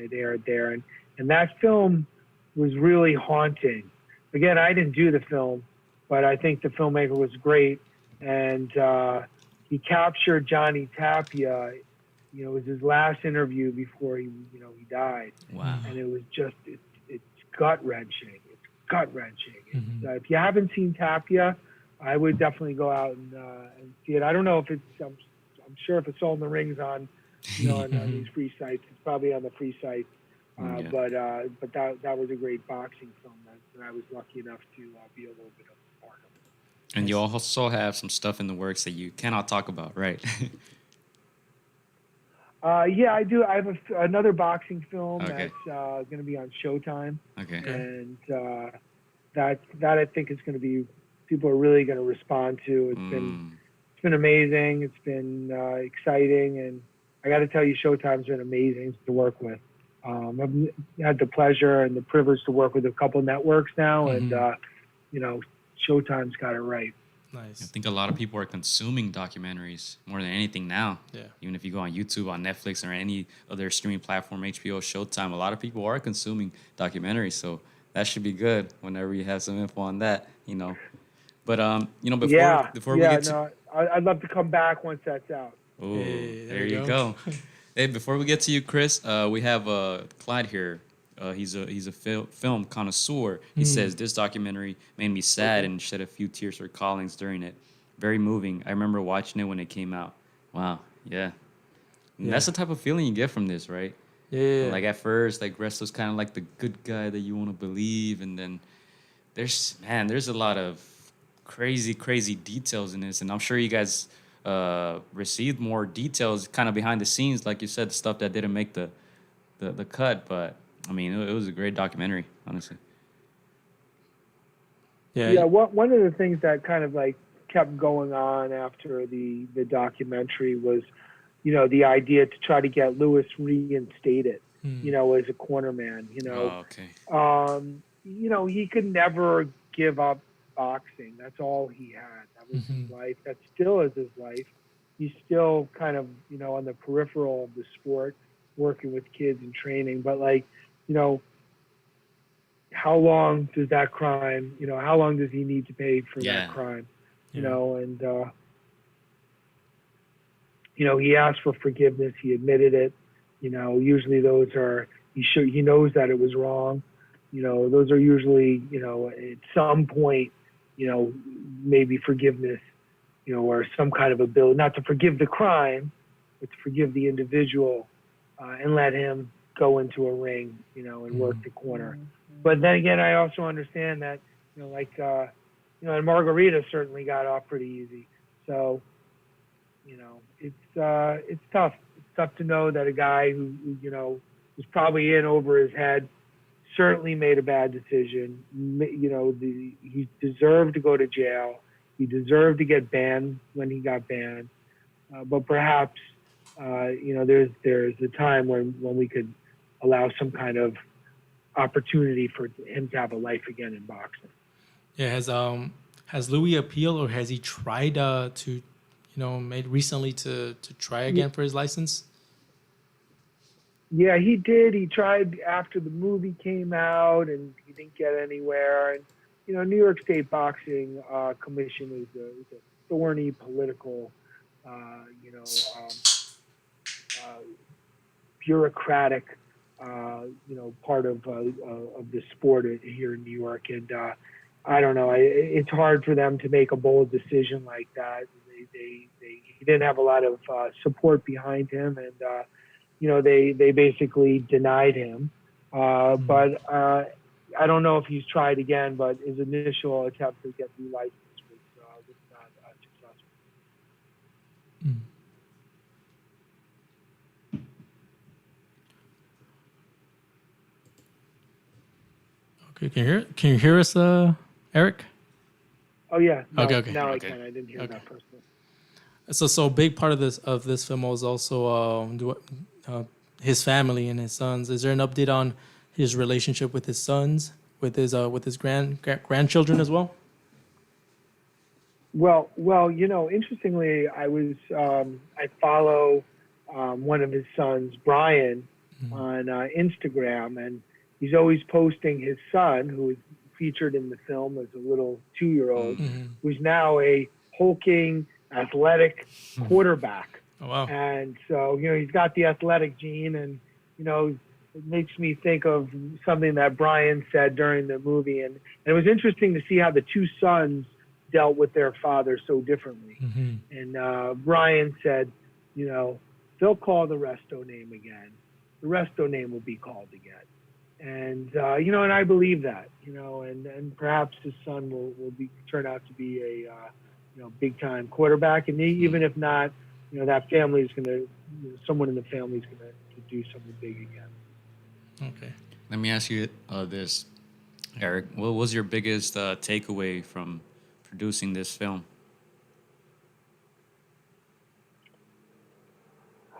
it aired there. And that film was really haunting. Again, I didn't do the film, but I think the filmmaker was great, and he captured Johnny Tapia. It was his last interview before he died. Wow. And it was just, it's gut-wrenching. It's gut-wrenching. Mm-hmm. If you haven't seen Tapia, I would definitely go out and see it. I don't know if I'm sure if it's all in the rings on these free sites. It's probably on the free site. But that was a great boxing film that I was lucky enough to be a little bit of a part of. And you also have some stuff in the works that you cannot talk about, right? Yeah, I do. I have another boxing film Okay. that's going to be on Showtime. Okay. And that I think is going to be, people are really going to respond to. It's been amazing. It's been exciting, and I got to tell you, Showtime's been amazing to work with. I've had the pleasure and the privilege to work with a couple networks now, and Showtime's got it right. Nice. I think a lot of people are consuming documentaries more than anything now. Yeah. Even if you go on YouTube, on Netflix, or any other streaming platform, HBO, Showtime, a lot of people are consuming documentaries. So that should be good whenever you have some info on that, you know. But before we get to I'd love to come back once that's out. oh, Hey, there you go. Hey, before we get to you, Chris, we have Clyde here. He's a film connoisseur. He says this documentary made me sad and shed a few tears for Collins during it. Very moving. I remember watching it when it came out. Wow, yeah. And that's the type of feeling you get from this, right? Yeah. Like at first, like Resto's kind of like the good guy that you want to believe, and then there's a lot of crazy details in this, and I'm sure you guys received more details kind of behind the scenes, like you said, the stuff that didn't make the cut. But I mean, it was a great documentary, honestly. Yeah. One of the things that kind of like kept going on after the documentary was, you know, the idea to try to get Lewis reinstated, you know, as a cornerman. You know, you know, he could never give up boxing. That's all he had. That was his life. That still is his life. He's still kind of, you know, on the peripheral of the sport, working with kids and training. But like, you know, how long does that crime, you know, how long does he need to pay for that crime? You know, and, you know, he asked for forgiveness. He admitted it. You know, usually those are, he knows that it was wrong. You know, those are usually, you know, at some point, you know, maybe forgiveness, you know, or some kind of ability, not to forgive the crime, but to forgive the individual and let him go into a ring, you know, and work the corner. But then again, I also understand that, you know, like, you know, and Margarita certainly got off pretty easy. So, you know, it's tough. It's tough to know that a guy who you know, was probably in over his head, certainly made a bad decision. You know, he deserved to go to jail. He deserved to get banned when he got banned. But perhaps, you know, there's a time when we could allow some kind of opportunity for him to have a life again in boxing. Yeah. Has Louis appealed, or has he tried to, you know, made recently to try again for his license? Yeah, he did. He tried after the movie came out, and he didn't get anywhere. And you know, New York State Boxing Commission is a thorny political, you know, bureaucratic, you know, part of the sport here in New York. And I don't know. It's hard for them to make a bold decision like that. He didn't have a lot of support behind him, and you know, they basically denied him. But I don't know if he's tried again, but his initial attempt to get the license was not successful. Okay, can you hear us, Eric? Oh yeah. No, Okay. Now I can. I didn't hear that first one. So a big part of this film was also his family and his sons. Is there an update on his relationship with his sons, with his grandchildren as well? Well, you know, interestingly, I follow one of his sons, Brian, on Instagram, and he's always posting his son, who is featured in the film as a little 2-year-old, who's now a hulking, athletic quarterback. Oh, wow. And so, you know, he's got the athletic gene, and, you know, it makes me think of something that Brian said during the movie. And it was interesting to see how the two sons dealt with their father so differently. And Brian said, you know, they'll call the Resto name again. The Resto name will be called again. And, you know, and I believe that, you know, and perhaps his son will turn out to be a, you know, big time quarterback. And even if not, you know, that family is going to, you know, someone in the family is going to do something big again. Okay. Let me ask you this, Eric. What was your biggest takeaway from producing this film?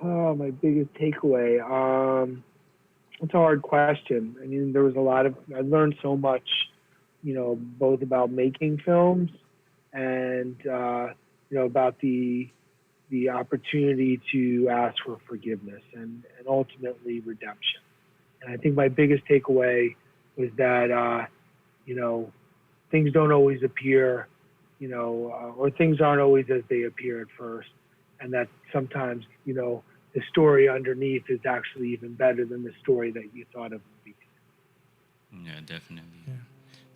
Oh, my biggest takeaway. It's a hard question. I mean, I learned so much, you know, both about making films and about the opportunity to ask for forgiveness and ultimately redemption. And I think my biggest takeaway was that things don't always appear, or things aren't always as they appear at first, and that sometimes the story underneath is actually even better than the story that you thought of in the beginning. Yeah, definitely. Yeah.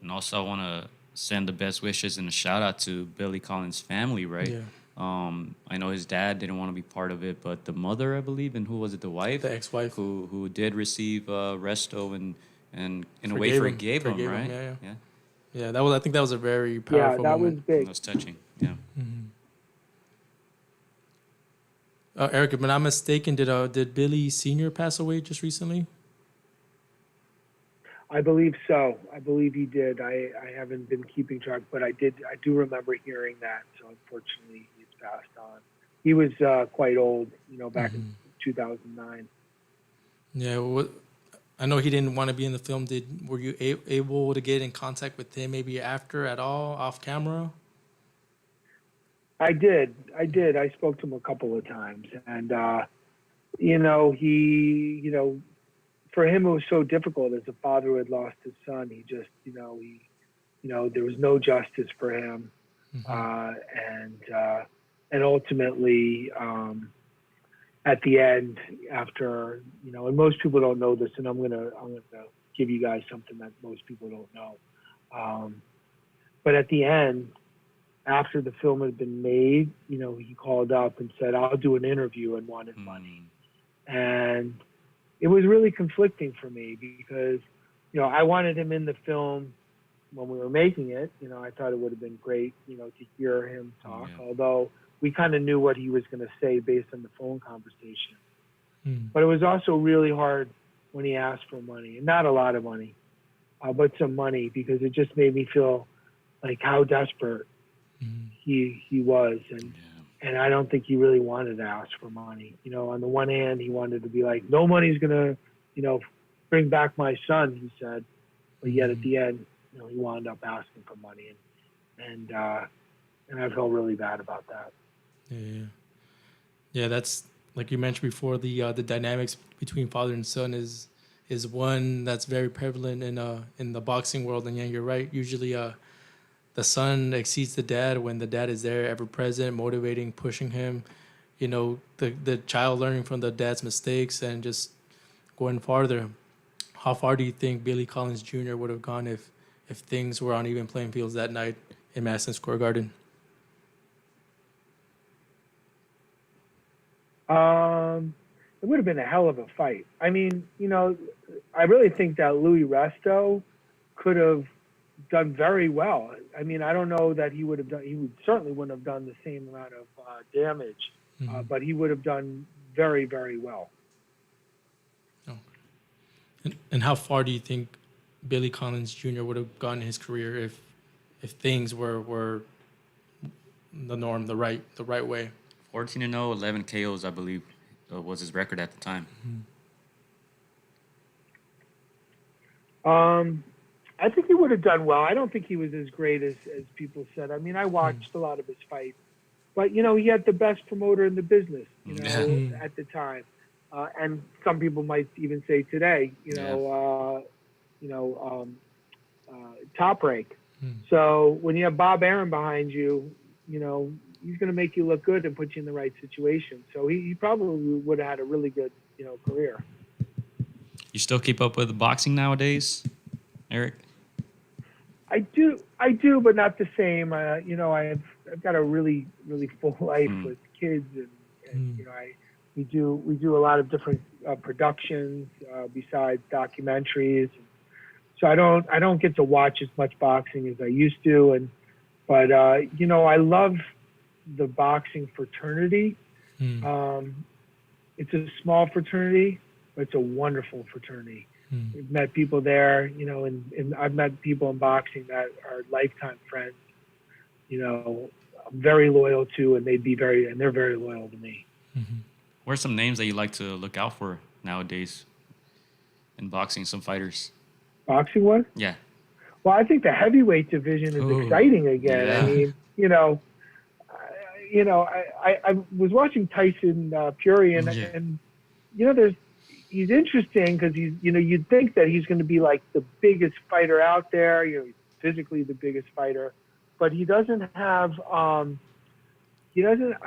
And also, I want to send the best wishes and a shout out to Billy Collins' family, right? Yeah. I know his dad didn't want to be part of it, but the mother, I believe, and who was it, the wife? The ex-wife. Who did receive Resto and in a way forgave him, right? Yeah, I think that was a very powerful that moment. was big. That was touching, yeah. Mm-hmm. Eric, if I'm not mistaken, did Billy Sr. pass away just recently? I believe so. I believe he did. I haven't been keeping track, but I do remember hearing that. So unfortunately, he's passed on. He was quite old, back in 2009. Yeah. I know he didn't want to be in the film. Were you able to get in contact with him maybe after at all, off camera? I did. I spoke to him a couple of times, and he, for him it was so difficult as a father who had lost his son. He just, there was no justice for him, and ultimately, at the end, after and most people don't know this, and I'm gonna give you guys something that most people don't know, but at the end, after the film had been made, he called up and said, "I'll do an interview," and wanted money. And it was really conflicting for me because, I wanted him in the film when we were making it. I thought it would have been great, to hear him talk, although we kind of knew what he was going to say based on the phone conversation. But it was also really hard when he asked for money, and not a lot of money, but some money, because it just made me feel like how desperate he was, and I don't think he really wanted to ask for money. On the one hand, he wanted to be like, no money's gonna, bring back my son, he said, but yet at the end, he wound up asking for money, and I felt really bad about that. Yeah. That's like you mentioned before. The dynamics between father and son is one that's very prevalent in the boxing world, and you're right. Usually, the son exceeds the dad when the dad is there, ever present, motivating, pushing him. The child learning from the dad's mistakes and just going farther. How far do you think Billy Collins Jr. would have gone if things were on even playing fields that night in Madison Square Garden? It would have been a hell of a fight. I mean, I really think that Luis Resto could have done very well. I mean, I don't know that he certainly wouldn't have done the same amount of damage, but he would have done very, very well. Oh. And how far do you think Billy Collins Jr. would have gone in his career if things were the norm, the right way? 14-0, 11 KOs, I believe, was his record at the time. I think he would have done well. I don't think he was as great as people said. I mean, I watched a lot of his fights, but he had the best promoter in the business, at the time, and some people might even say today, Top Rank. So when you have Bob Arum behind you, he's going to make you look good and put you in the right situation. So he probably would have had a really good, career. You still keep up with boxing nowadays, Eric? I do, but not the same. I've got a really, really full life with kids, and we do a lot of different productions besides documentaries. So I don't get to watch as much boxing as I used to, but I love the boxing fraternity. It's a small fraternity, but it's a wonderful fraternity. We've met people there, and I've met people in boxing that are lifetime friends, I'm very loyal to, and they're very loyal to me. What are some names that you like to look out for nowadays in boxing, some fighters? Boxing one? Yeah. Well, I think the heavyweight division is exciting again. Yeah. I mean, you know, I was watching Tyson Fury, and he's interesting because you'd think that he's going to be like the biggest fighter out there, he's physically the biggest fighter, but he doesn't have, I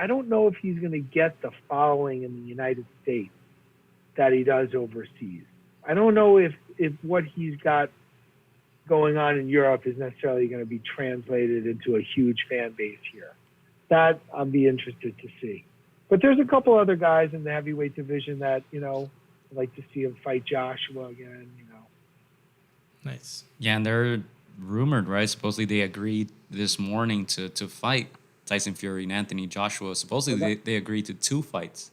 don't know if he's going to get the following in the United States that he does overseas. I don't know if what he's got going on in Europe is necessarily going to be translated into a huge fan base here. That I'll be interested to see. But there's a couple other guys in the heavyweight division that, I'd like to see him fight Joshua again, Nice. Yeah, and they're rumored, right? Supposedly they agreed this morning to fight Tyson Fury and Anthony Joshua. Supposedly they agreed to 2 fights.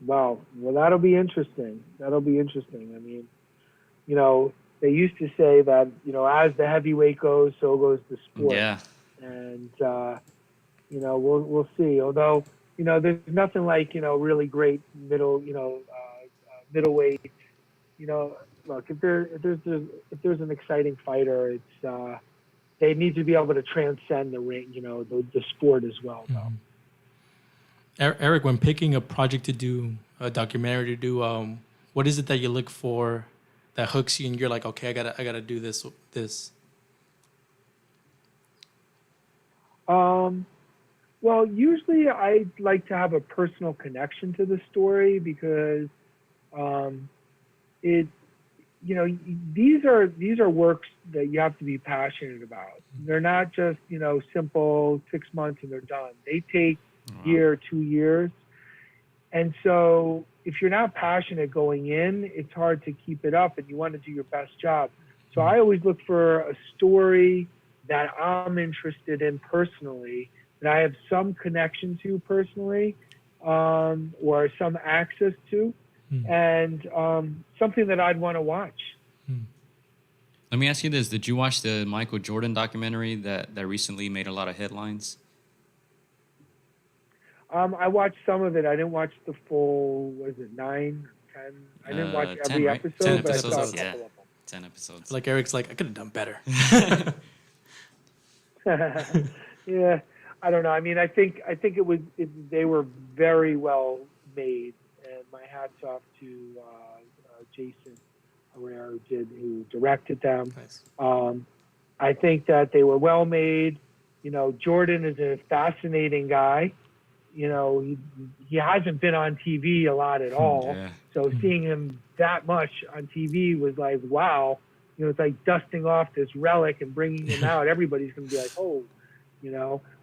Wow. Well, that'll be interesting. I mean, they used to say that, as the heavyweight goes, so goes the sport. Yeah. And, we'll see. Although, there's nothing like, really great middleweight. Look, if there's an exciting fighter, it's they need to be able to transcend the ring, the sport as well. Mm-hmm. Eric, when picking a project to do, a documentary to do, what is it that you look for that hooks you and you're like, okay, I gotta do this? Well, usually I like to have a personal connection to the story because these are works that you have to be passionate about. They're not just, simple 6 months and they're done. They take year, 2 years. And so if you're not passionate going in, it's hard to keep it up and you want to do your best job. So I always look for a story that I'm interested in personally, that I have some connection to personally, or some access to, and something that I'd want to watch. Let me ask you this. Did you watch the Michael Jordan documentary that recently made a lot of headlines? I watched some of it. I didn't watch the full, 9 or 10? I didn't watch 10, every right? episode, 10 but I episodes, saw a couple yeah. of them. 10 episodes. Like Eric's like, I could have done better. Yeah, I don't know. I mean, I think they were very well made, and my hat's off to Jason Herrera who directed them. Nice. I think that they were well made. Jordan is a fascinating guy. He hasn't been on TV a lot at all. Yeah. So seeing him that much on TV was like, wow. It's like dusting off this relic and bringing him out. Everybody's going to be like, oh,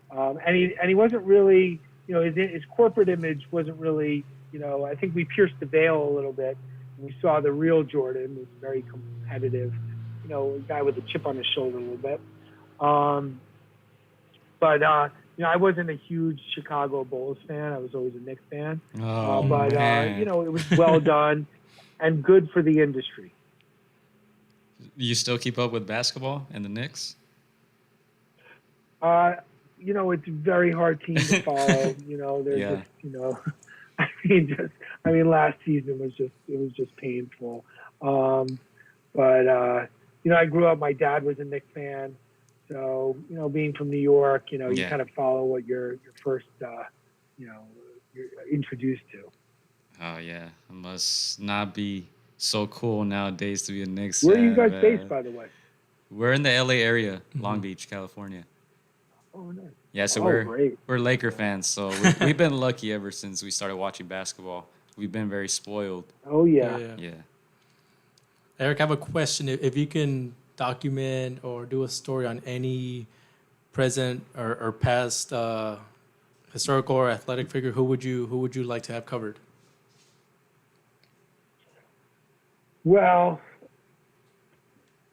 and he wasn't really, his corporate image wasn't really, I think we pierced the veil a little bit. We saw the real Jordan was very competitive, a guy with a chip on his shoulder a little bit. But I wasn't a huge Chicago Bulls fan. I was always a Knicks fan. But it was well done and good for the industry. You still keep up with basketball and the Knicks? It's a very hard team to follow. They're just, last season was just painful. But I grew up, my dad was a Knicks fan. So, being from New York, you kind of follow what you're first, you're introduced to. Oh, yeah. It must not be so cool nowadays to be a Knicks Where are fan. you guys based, by the way? We're in the LA area, Long Beach, California. Oh, nice. Yeah, so great. we're Laker fans, so we've been lucky ever since we started watching basketball. We've been very spoiled. Oh, yeah. Yeah. Eric, I have a question. If you can document or do a story on any present or past historical or athletic figure, who would you like to have covered? Well,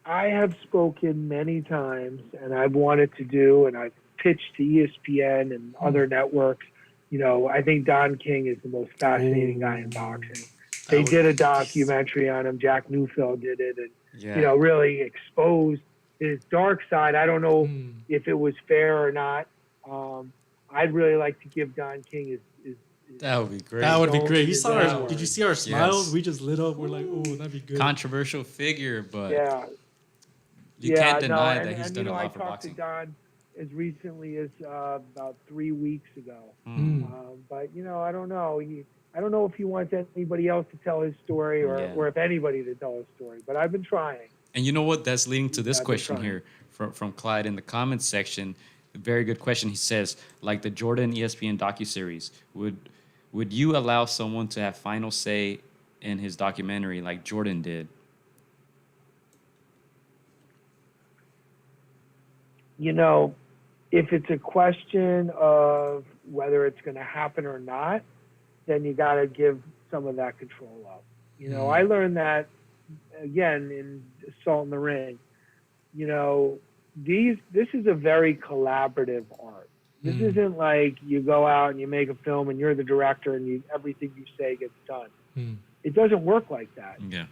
I have spoken many times, and I've wanted to do, and I've pitched to ESPN and other networks. I think Don King is the most fascinating guy in boxing. They did a documentary on him. Jack Neufeld did it, and really exposed his dark side. I don't know if it was fair or not. I'd really like to give Don King his that would be great. That would be great. Did you see our smiles? Yes. We just lit up. We're like, oh, that'd be good. Controversial figure, but yeah. you can't deny that he's and, done a lot I for talked boxing. to Don. as recently as about 3 weeks ago. Mm. But I don't know. I don't know if he wants anybody else to tell his story or if anybody to tell his story. But I've been trying. And you know what? That's leading to this I've been question trying. here from Clyde in the comments section. Very good question. He says, like the Jordan ESPN docuseries, would you allow someone to have final say in his documentary like Jordan did? If it's a question of whether it's going to happen or not, then you got to give some of that control up. I learned that again in Salt in the Ring. This is a very collaborative art. This isn't like you go out and you make a film and you're the director and everything you say gets done. It doesn't work like that. Yeah.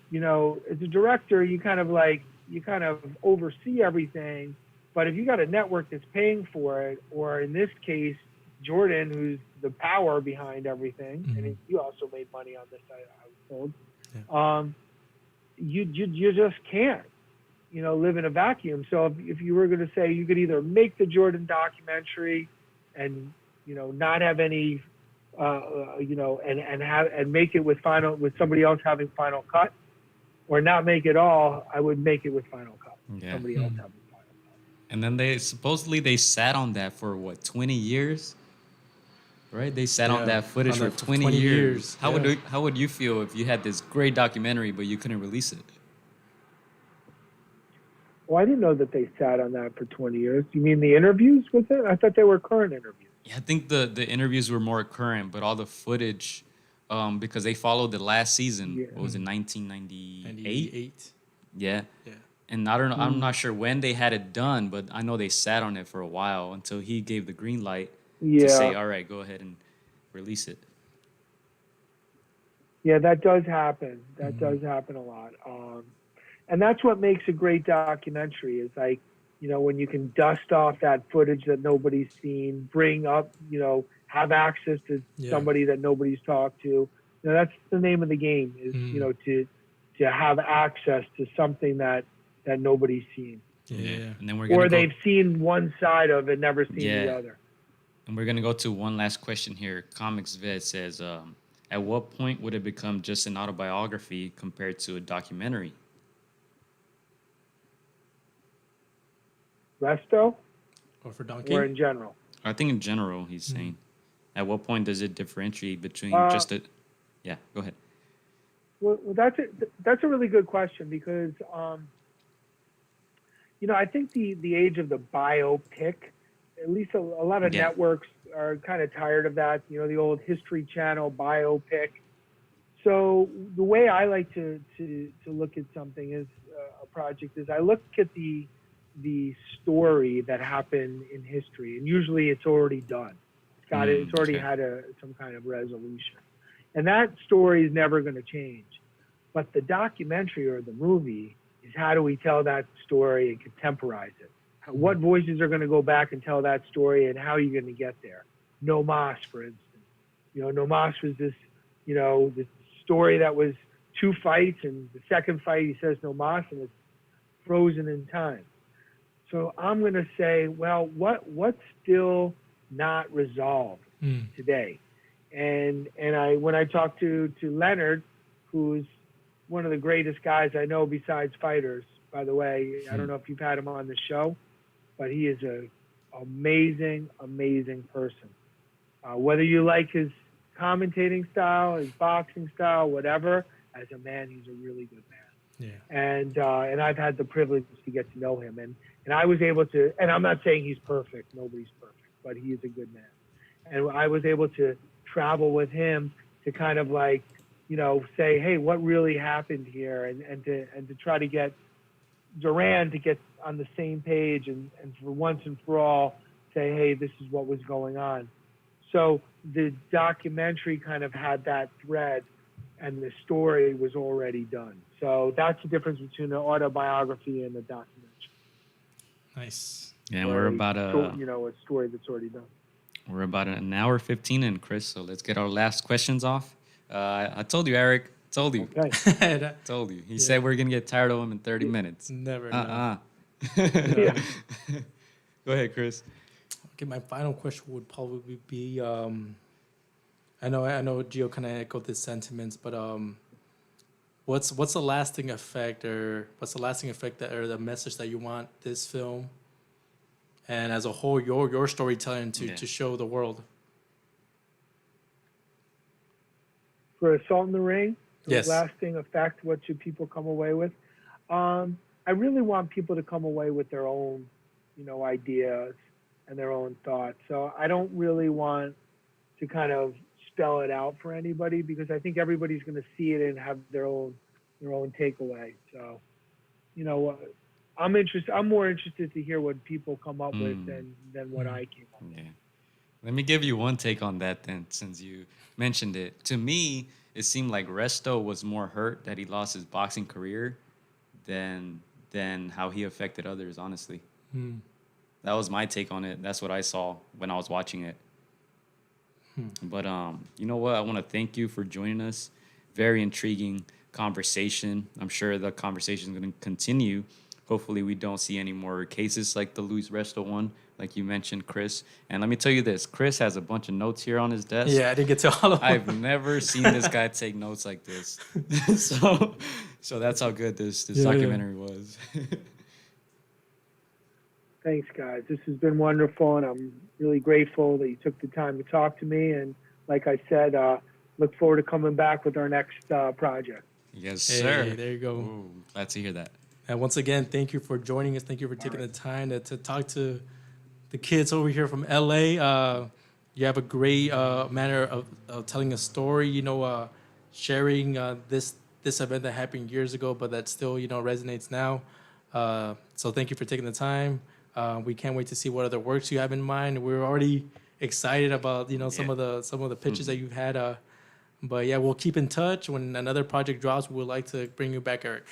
As a director, you kind of oversee everything. But if you got a network that's paying for it, or in this case, Jordan, who's the power behind everything, and you also made money on this, I was told, you just can't, live in a vacuum. So if you were going to say you could either make the Jordan documentary and, not have any, and make it with somebody else having final cut, or not make it all, I would make it with final cut. Yeah. Somebody else having final cut. And then they sat on that for 20 years, right? They sat on that footage for 20 years. How would you feel if you had this great documentary but you couldn't release it? Well, I didn't know that they sat on that for 20 years. You mean the interviews with it? I thought they were current interviews. Yeah, I think the interviews were more current, but all the footage, because they followed the last season. Yeah. What was it, 1998? 98. Yeah. Yeah. And I don't know. I'm not sure when they had it done, but I know they sat on it for a while until he gave the green light to say, "All right, go ahead and release it." Yeah, that does happen. That does happen a lot. And that's what makes a great documentary is like, when you can dust off that footage that nobody's seen, bring up, have access to somebody that nobody's talked to. That's the name of the game is, to have access to something that nobody's seen. Yeah. And then they've seen one side of it, never seen the other. And we're going to go to one last question here. Comics Vet says, at what point would it become just an autobiography compared to a documentary? Or Resto? for Donkey? Or in general? I think in general, he's saying. At what point does it differentiate between just a... Yeah, go ahead. Well, that's a really good question because, I think the age of the biopic, at least a lot of networks are kind of tired of that, the old History Channel biopic. So the way I like to look at something is a project is I look at the story that happened in history, and usually it's already done. It's already had some kind of resolution. And that story is never going to change. But the documentary or the movie is how do we tell that story and contemporize it? What voices are going to go back and tell that story, and how are you going to get there? No Mas, for instance. No Mas was this, this story that was 2 fights, and the second fight he says no Mas, and it's frozen in time. So I'm going to say, well, what's still not resolved today? And when I talked to Leonard, who's one of the greatest guys I know besides fighters, by the way, I don't know if you've had him on the show, but he is an amazing, amazing person. Whether you like his commentating style, his boxing style, whatever, as a man, he's a really good man. Yeah. And I've had the privilege to get to know him, and I was able to, and I'm not saying he's perfect, nobody's perfect, but he is a good man. And I was able to travel with him to kind of like, say, hey, what really happened here, and to try to get Duran to get on the same page and for once and for all say, hey, this is what was going on. So the documentary kind of had that thread, and the story was already done. So that's the difference between an autobiography and a documentary. Nice. And we're about a story that's already done. We're about an hour 15 in, Chris. So let's get our last questions off. I told you, Eric. Told you. Okay. Told you. He said we're gonna get tired of him in 30 minutes. Never. Go ahead, Chris. Okay, my final question would probably be, I know Gio kind of echoed his sentiments, but what's the lasting effect, or what's the lasting effect that, or the message that you want this film and as a whole your storytelling to show the world? For Assault in the Ring, the Yes. lasting effect, what should people come away with? I really want people to come away with their own, ideas and their own thoughts. So I don't really want to kind of spell it out for anybody, because I think everybody's going to see it and have their own takeaway. So, I'm more interested to hear what people come up with than what I came up with. Yeah. Let me give you one take on that then, since you mentioned it. To me, it seemed like Resto was more hurt that he lost his boxing career than how he affected others, honestly. That was my take on it. That's what I saw when I was watching it. But you know what? I want to thank you for joining us. Very intriguing conversation. I'm sure the conversation is going to continue. Hopefully we don't see any more cases like the Luis Resto one, like you mentioned, Chris. And let me tell you this, Chris has a bunch of notes here on his desk. Yeah, I didn't get to all of them. I've never seen this guy take notes like this. So that's how good this documentary was. Thanks, guys. This has been wonderful, and I'm really grateful that you took the time to talk to me. And like I said, look forward to coming back with our next project. Yes, Hey, sir. there you go. Ooh, glad to hear that. And once again, thank you for joining us. Thank you for taking the time to talk to the kids over here from LA. You have a great manner of telling a story, sharing this event that happened years ago, but that still, resonates now. So thank you for taking the time. We can't wait to see what other works you have in mind. We're already excited about, some of the pitches that you've had. But yeah, we'll keep in touch. When another project drops, we would like to bring you back, Eric.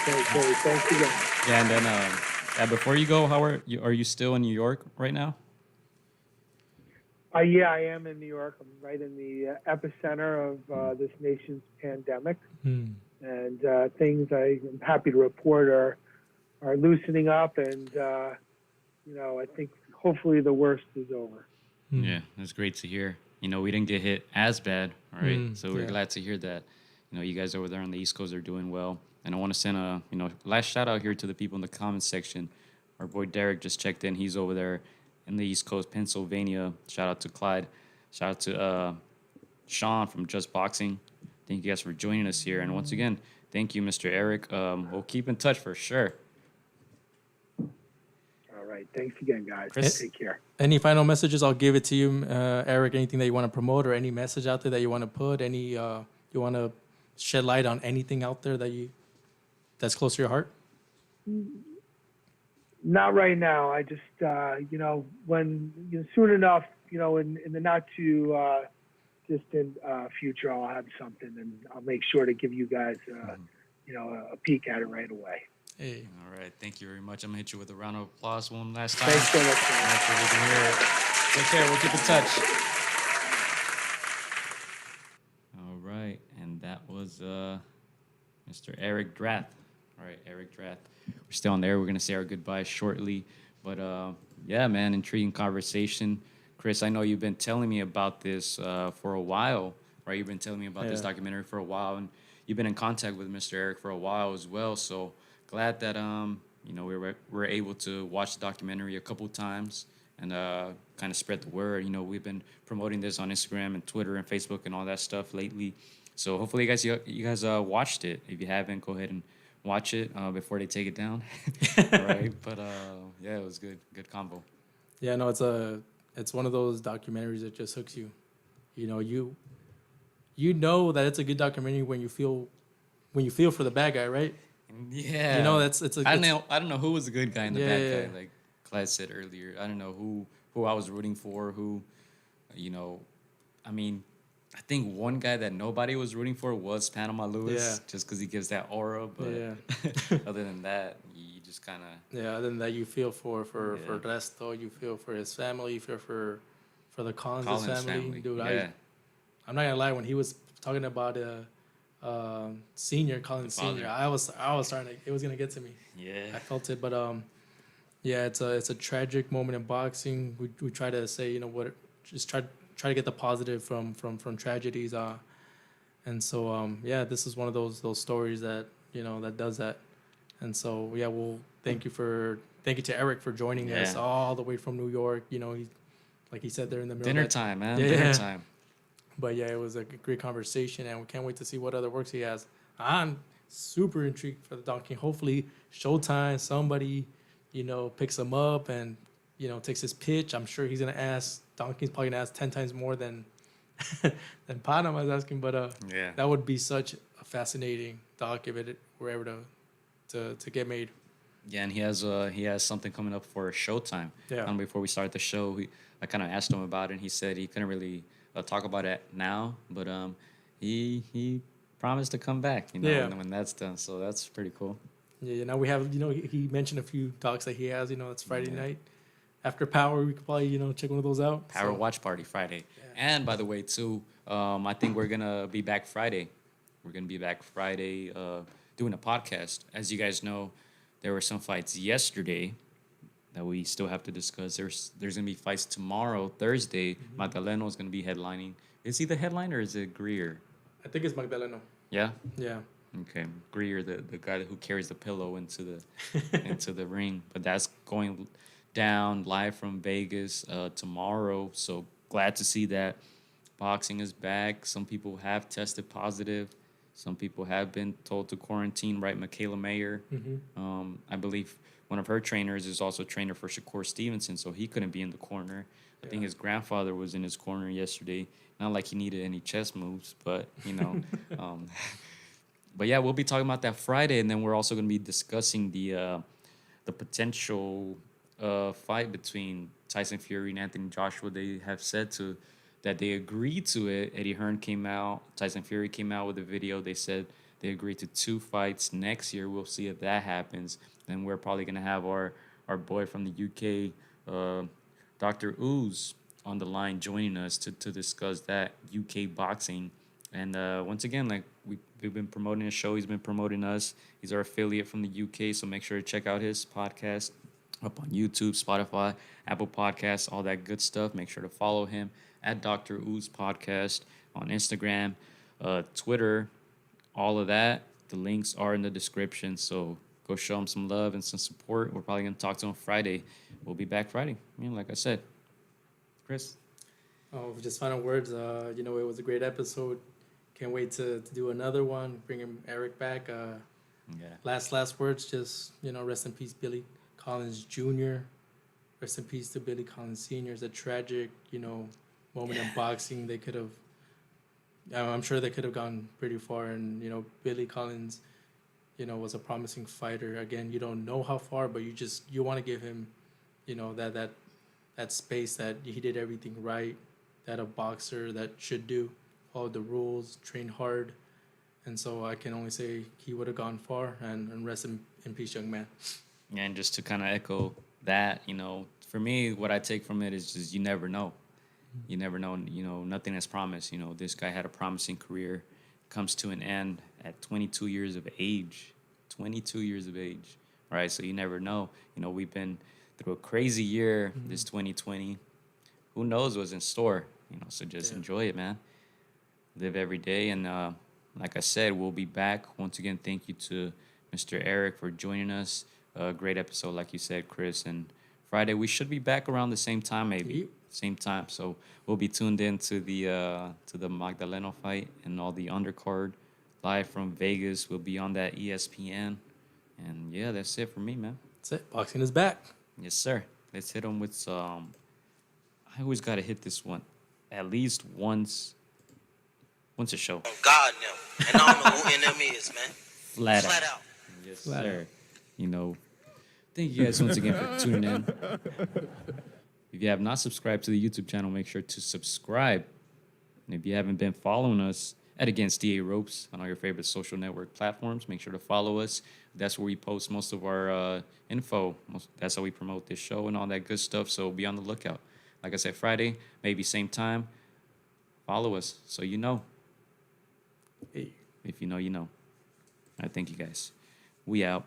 Okay, thanks again. Yeah, and then before you go, how are you still in New York right now? Yeah, I am in New York. I'm right in the epicenter of this nation's pandemic. And things I'm happy to report are loosening up, and I think hopefully the worst is over. Yeah, that's great to hear. We didn't get hit as bad, all right? So we're glad to hear that. You guys over there on the East Coast are doing well. And I want to send a last shout out here to the people in the comments section. Our boy Derek just checked in. He's over there in the East Coast, Pennsylvania. Shout out to Clyde. Shout out to Sean from Just Boxing. Thank you guys for joining us here. And once again, thank you, Mr. Eric. We'll keep in touch for sure. All right. Thanks again, guys. Chris? Take care. Any final messages? I'll give it to you, Eric. Anything that you want to promote, or any message out there that you want to put? Any you want to shed light on anything out there that's close to your heart? Not right now. I just, when soon enough, in the not too distant future, I'll have something, and I'll make sure to give you guys, a peek at it right away. Hey. All right. Thank you very much. I'm going to hit you with a round of applause one last time. Thanks so much. Make sure we can hear it. Take care. We'll keep in touch. All right. And that was Mr. Eric Drath. All right, Eric Drath. We're still on there. We're going to say our goodbyes shortly. But, yeah, man, intriguing conversation. Chris, I know you've been telling me about this for a while, right? You've been telling me about this documentary for a while, and you've been in contact with Mr. Eric for a while as well. So glad that, we were able to watch the documentary a couple times and kind of spread the word. We've been promoting this on Instagram and Twitter and Facebook and all that stuff lately. So hopefully you guys watched it. If you haven't, go ahead and watch it before they take it down. Right? But yeah, it was good combo. Yeah, no, it's one of those documentaries that just hooks you. You know that it's a good documentary when you feel for the bad guy, right? Yeah. I don't know who was the good guy and the bad guy, like Clyde said earlier. I don't know who I was rooting for, I think one guy that nobody was rooting for was Panama Lewis, just because he gives that aura. But other than that, you just kind of... Yeah, other than that, you feel for Resto, you feel for his family, you feel for the Collins family. Dude, I'm not going to lie, when he was talking about Collins Senior, I was starting to... It was going to get to me. Yeah. I felt it, but Yeah, it's a tragic moment in boxing. We try to say, just try to get the positive from tragedies. And so yeah, this is one of those stories that that does that. And so yeah, thank you to Eric for joining us Yeah. all the way from New York. Like he said, they're in the middle Dinner of that, time, man. Yeah. Dinner time. But yeah, it was a great conversation, and we can't wait to see what other works he has. I'm super intrigued for the Donkey. Hopefully, Showtime, somebody, picks him up and, takes his pitch. I'm sure he's gonna ask. Donkey's probably gonna ask 10 times more than than Panama's asking. But Yeah. that would be such a fascinating doc if it were ever to get made. Yeah, and he has something coming up for Showtime. Yeah. Before we start the show, I kind of asked him about it, and he said he couldn't really talk about it now, but he promised to come back, Yeah. when that's done. So that's pretty cool. Yeah, now we have, he mentioned a few docs that he has, it's Friday night. After Power, we could probably, check one of those out. Power Watch Party Friday. Yeah. And by the way, too, I think we're going to be back Friday. We're going to be back Friday doing a podcast. As you guys know, there were some fights yesterday that we still have to discuss. There's going to be fights tomorrow, Thursday. Mm-hmm. Magdaleno is going to be headlining. Is he the headliner or is it Greer? I think it's Magdaleno. Yeah? Yeah. Okay, Greer, the guy who carries the pillow into the ring, but that's going down live from Vegas tomorrow. So glad to see that boxing is back. Some people have tested positive. Some people have been told to quarantine. Right, Michaela Mayer. Mm-hmm. I believe one of her trainers is also a trainer for Shakur Stevenson, so he couldn't be in the corner. I think his grandfather was in his corner yesterday. Not like he needed any chess moves, but But yeah, we'll be talking about that Friday, and then we're also going to be discussing the potential fight between Tyson Fury and Anthony Joshua. They have said that they agreed to it. Eddie Hearn came out, Tyson Fury came out with a video. They said they agreed to 2 fights next year. We'll see if that happens. Then we're probably going to have our boy from the UK, Dr. Ooze, on the line joining us to discuss that UK boxing. And once again, like we've been promoting his show, he's been promoting us. He's our affiliate from the UK, so make sure to check out his podcast up on YouTube, Spotify, Apple Podcasts, all that good stuff. Make sure to follow him at Dr. Ooze Podcast on Instagram, Twitter, all of that. The links are in the description, so go show him some love and some support. We're probably going to talk to him Friday. We'll be back Friday. Like I said. Chris? Oh, just final words. It was a great episode. Can't wait to do another one. Bringing Eric back. Last words. Just rest in peace, Billy Collins Jr. Rest in peace to Billy Collins Sr. It's a tragic moment in boxing. They could have. I'm sure they could have gone pretty far. And Billy Collins, was a promising fighter. Again, you don't know how far, but you want to give him, that space that he did everything right, that a boxer that should do, followed the rules, trained hard. And so I can only say he would have gone far, and rest in peace, young man. Yeah, and just to kind of echo that, for me, what I take from it is just you never know. You never know, nothing is promised. This guy had a promising career, comes to an end at 22 years of age. 22 years of age, right? So you never know. We've been through a crazy year, this 2020. Who knows what's in store? So just enjoy it, man. Live every day. And like I said, we'll be back. Once again, thank you to Mr. Eric for joining us. Great episode, like you said, Chris. And Friday, we should be back around the same time, maybe. Yep. Same time. So we'll be tuned in to the Magdaleno fight and all the undercard live from Vegas. We'll be on that ESPN. And yeah, that's it for me, man. That's it. Boxing is back. Yes, sir. Let's hit them with some. I always got to hit this one at least once a show. God no. And I don't know who NM is, man. Flat Flat out. out. Yes, Flat sir. Thank you guys once again for tuning in. If you have not subscribed to the YouTube channel, make sure to subscribe. And if you haven't been following us at AtRopes on all your favorite social network platforms, make sure to follow us. That's where we post most of our info. That's how we promote this show and all that good stuff. So be on the lookout. Like I said, Friday, maybe same time. Follow us so you know. Hey. If you know, you know. I thank you guys. We out.